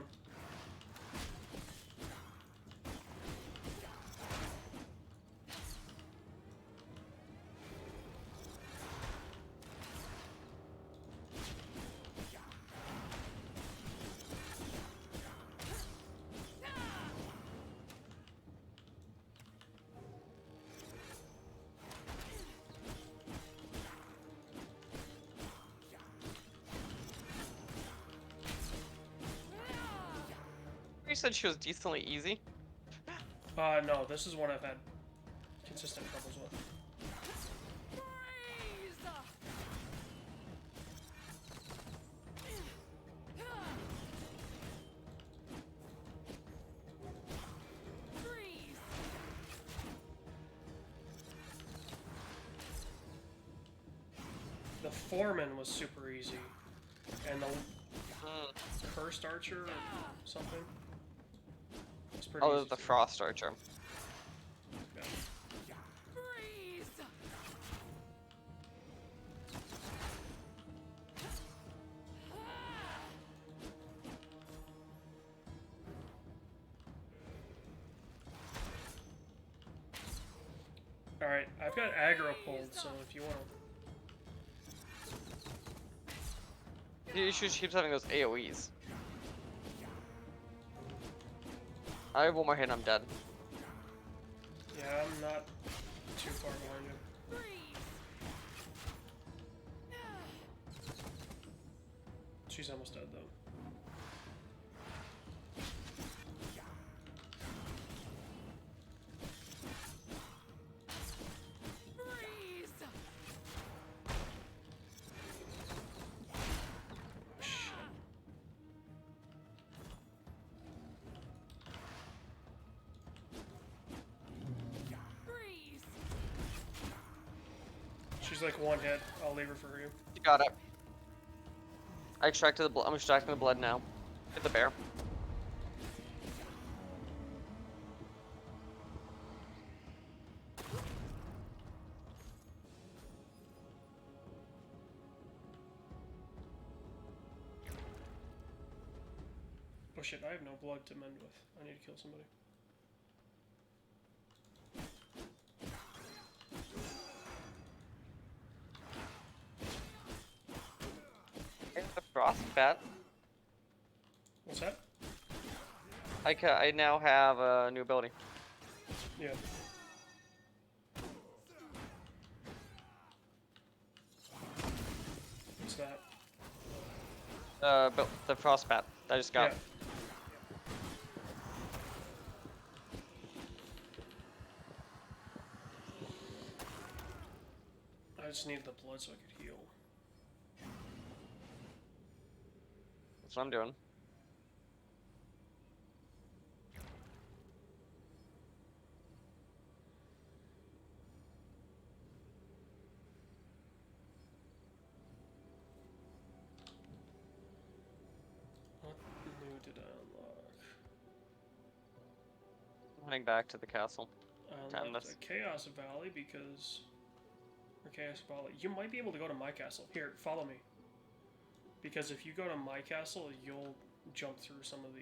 You said she was decently easy. No, this is one I've had consistent troubles with. The Foreman was super easy. And the Cursed Archer or something? It's pretty Oh, easy the too. Frost Archer. Yeah. Alright, I've got aggro pulled, so if you want to... The issue is she keeps having those AoEs. I have one more hit and I'm dead. Yeah, I'm not too far behind you. She's almost dead, though. She's like one hit. I'll leave her for you. You got it. I extracted the blood. I'm extracting the blood now. Hit the bear. Oh shit, I have no blood to mend with. I need to kill somebody. Hey, the Frost Bat. What's that? I now have a new ability. Yeah. What's that? But the Frost Bat that I just got. Yeah. I just needed the blood so I could heal. That's what I'm doing. What new did I unlock? I'm heading back to the castle. I Time unlocked this. a Chaos Valley because... Or Chaos Valley. You might be able to go to my castle. Here, follow me. Because if you go to my castle, you'll jump through some of the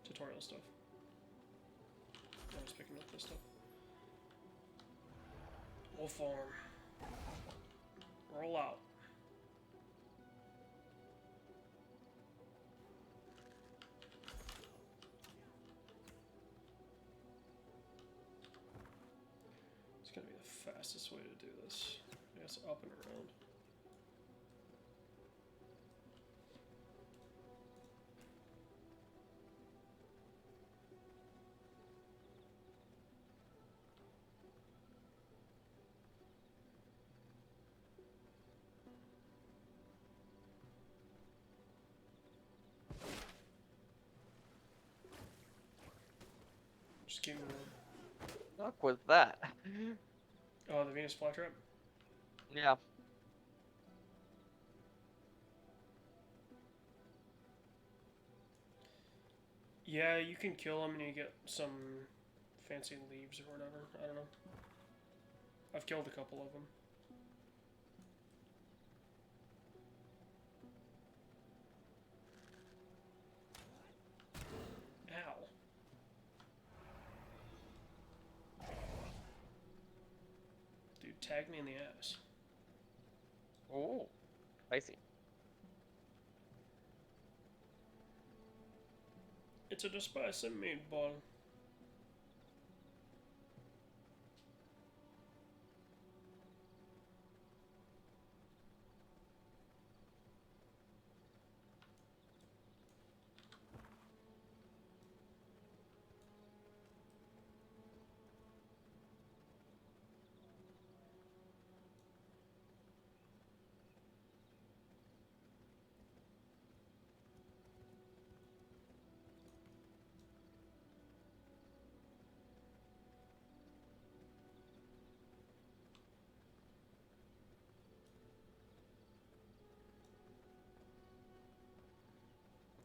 tutorial stuff. I was picking up this stuff. Wolf form. Roll out. fastest way to do this? I guess up and around. Just keep moving. Fuck with that. Oh, the Venus flytrap? Yeah. Yeah, you can kill them and you get some fancy leaves or whatever. I don't know. I've killed a couple of them. Ow. Dude, tag me in the ass. Oh, spicy. It's a spicy meatball.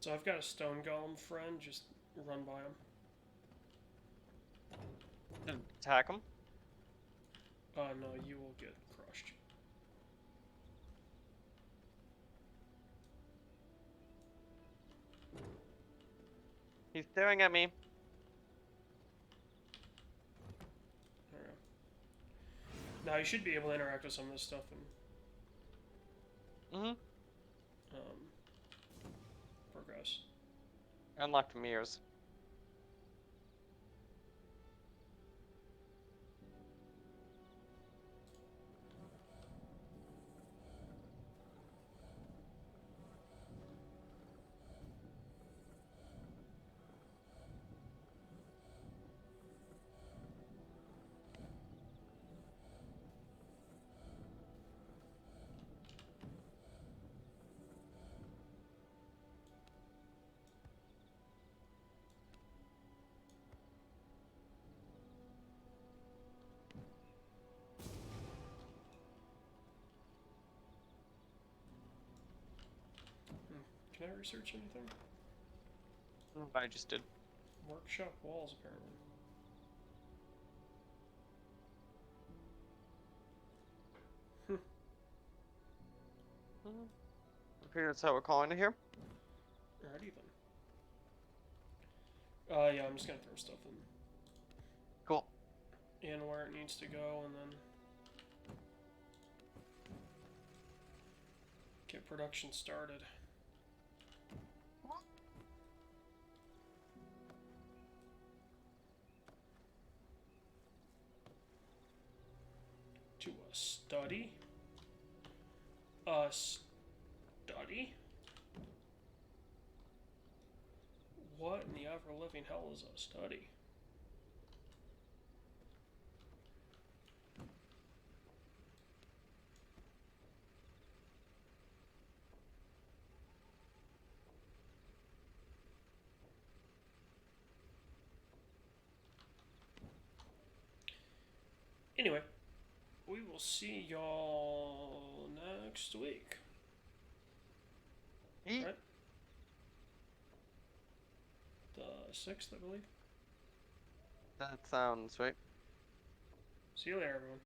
So I've got a stone golem friend, just run by him. Attack him. No, you will get crushed. He's staring at me. There we go. Now you should be able to interact with some of this stuff and progress. Unlocked mirrors. Can I research anything? I just did. Workshop walls, apparently. I figure that's how we're calling it here. Alrighty then. Yeah, I'm just gonna throw stuff Cool. in where it needs to go and then get production started. To a study? A study? What in the ever-living hell is a study? Anyway, we will see y'all next week. Yeet. Right? The 6th, I believe. That sounds right. See you later, everyone.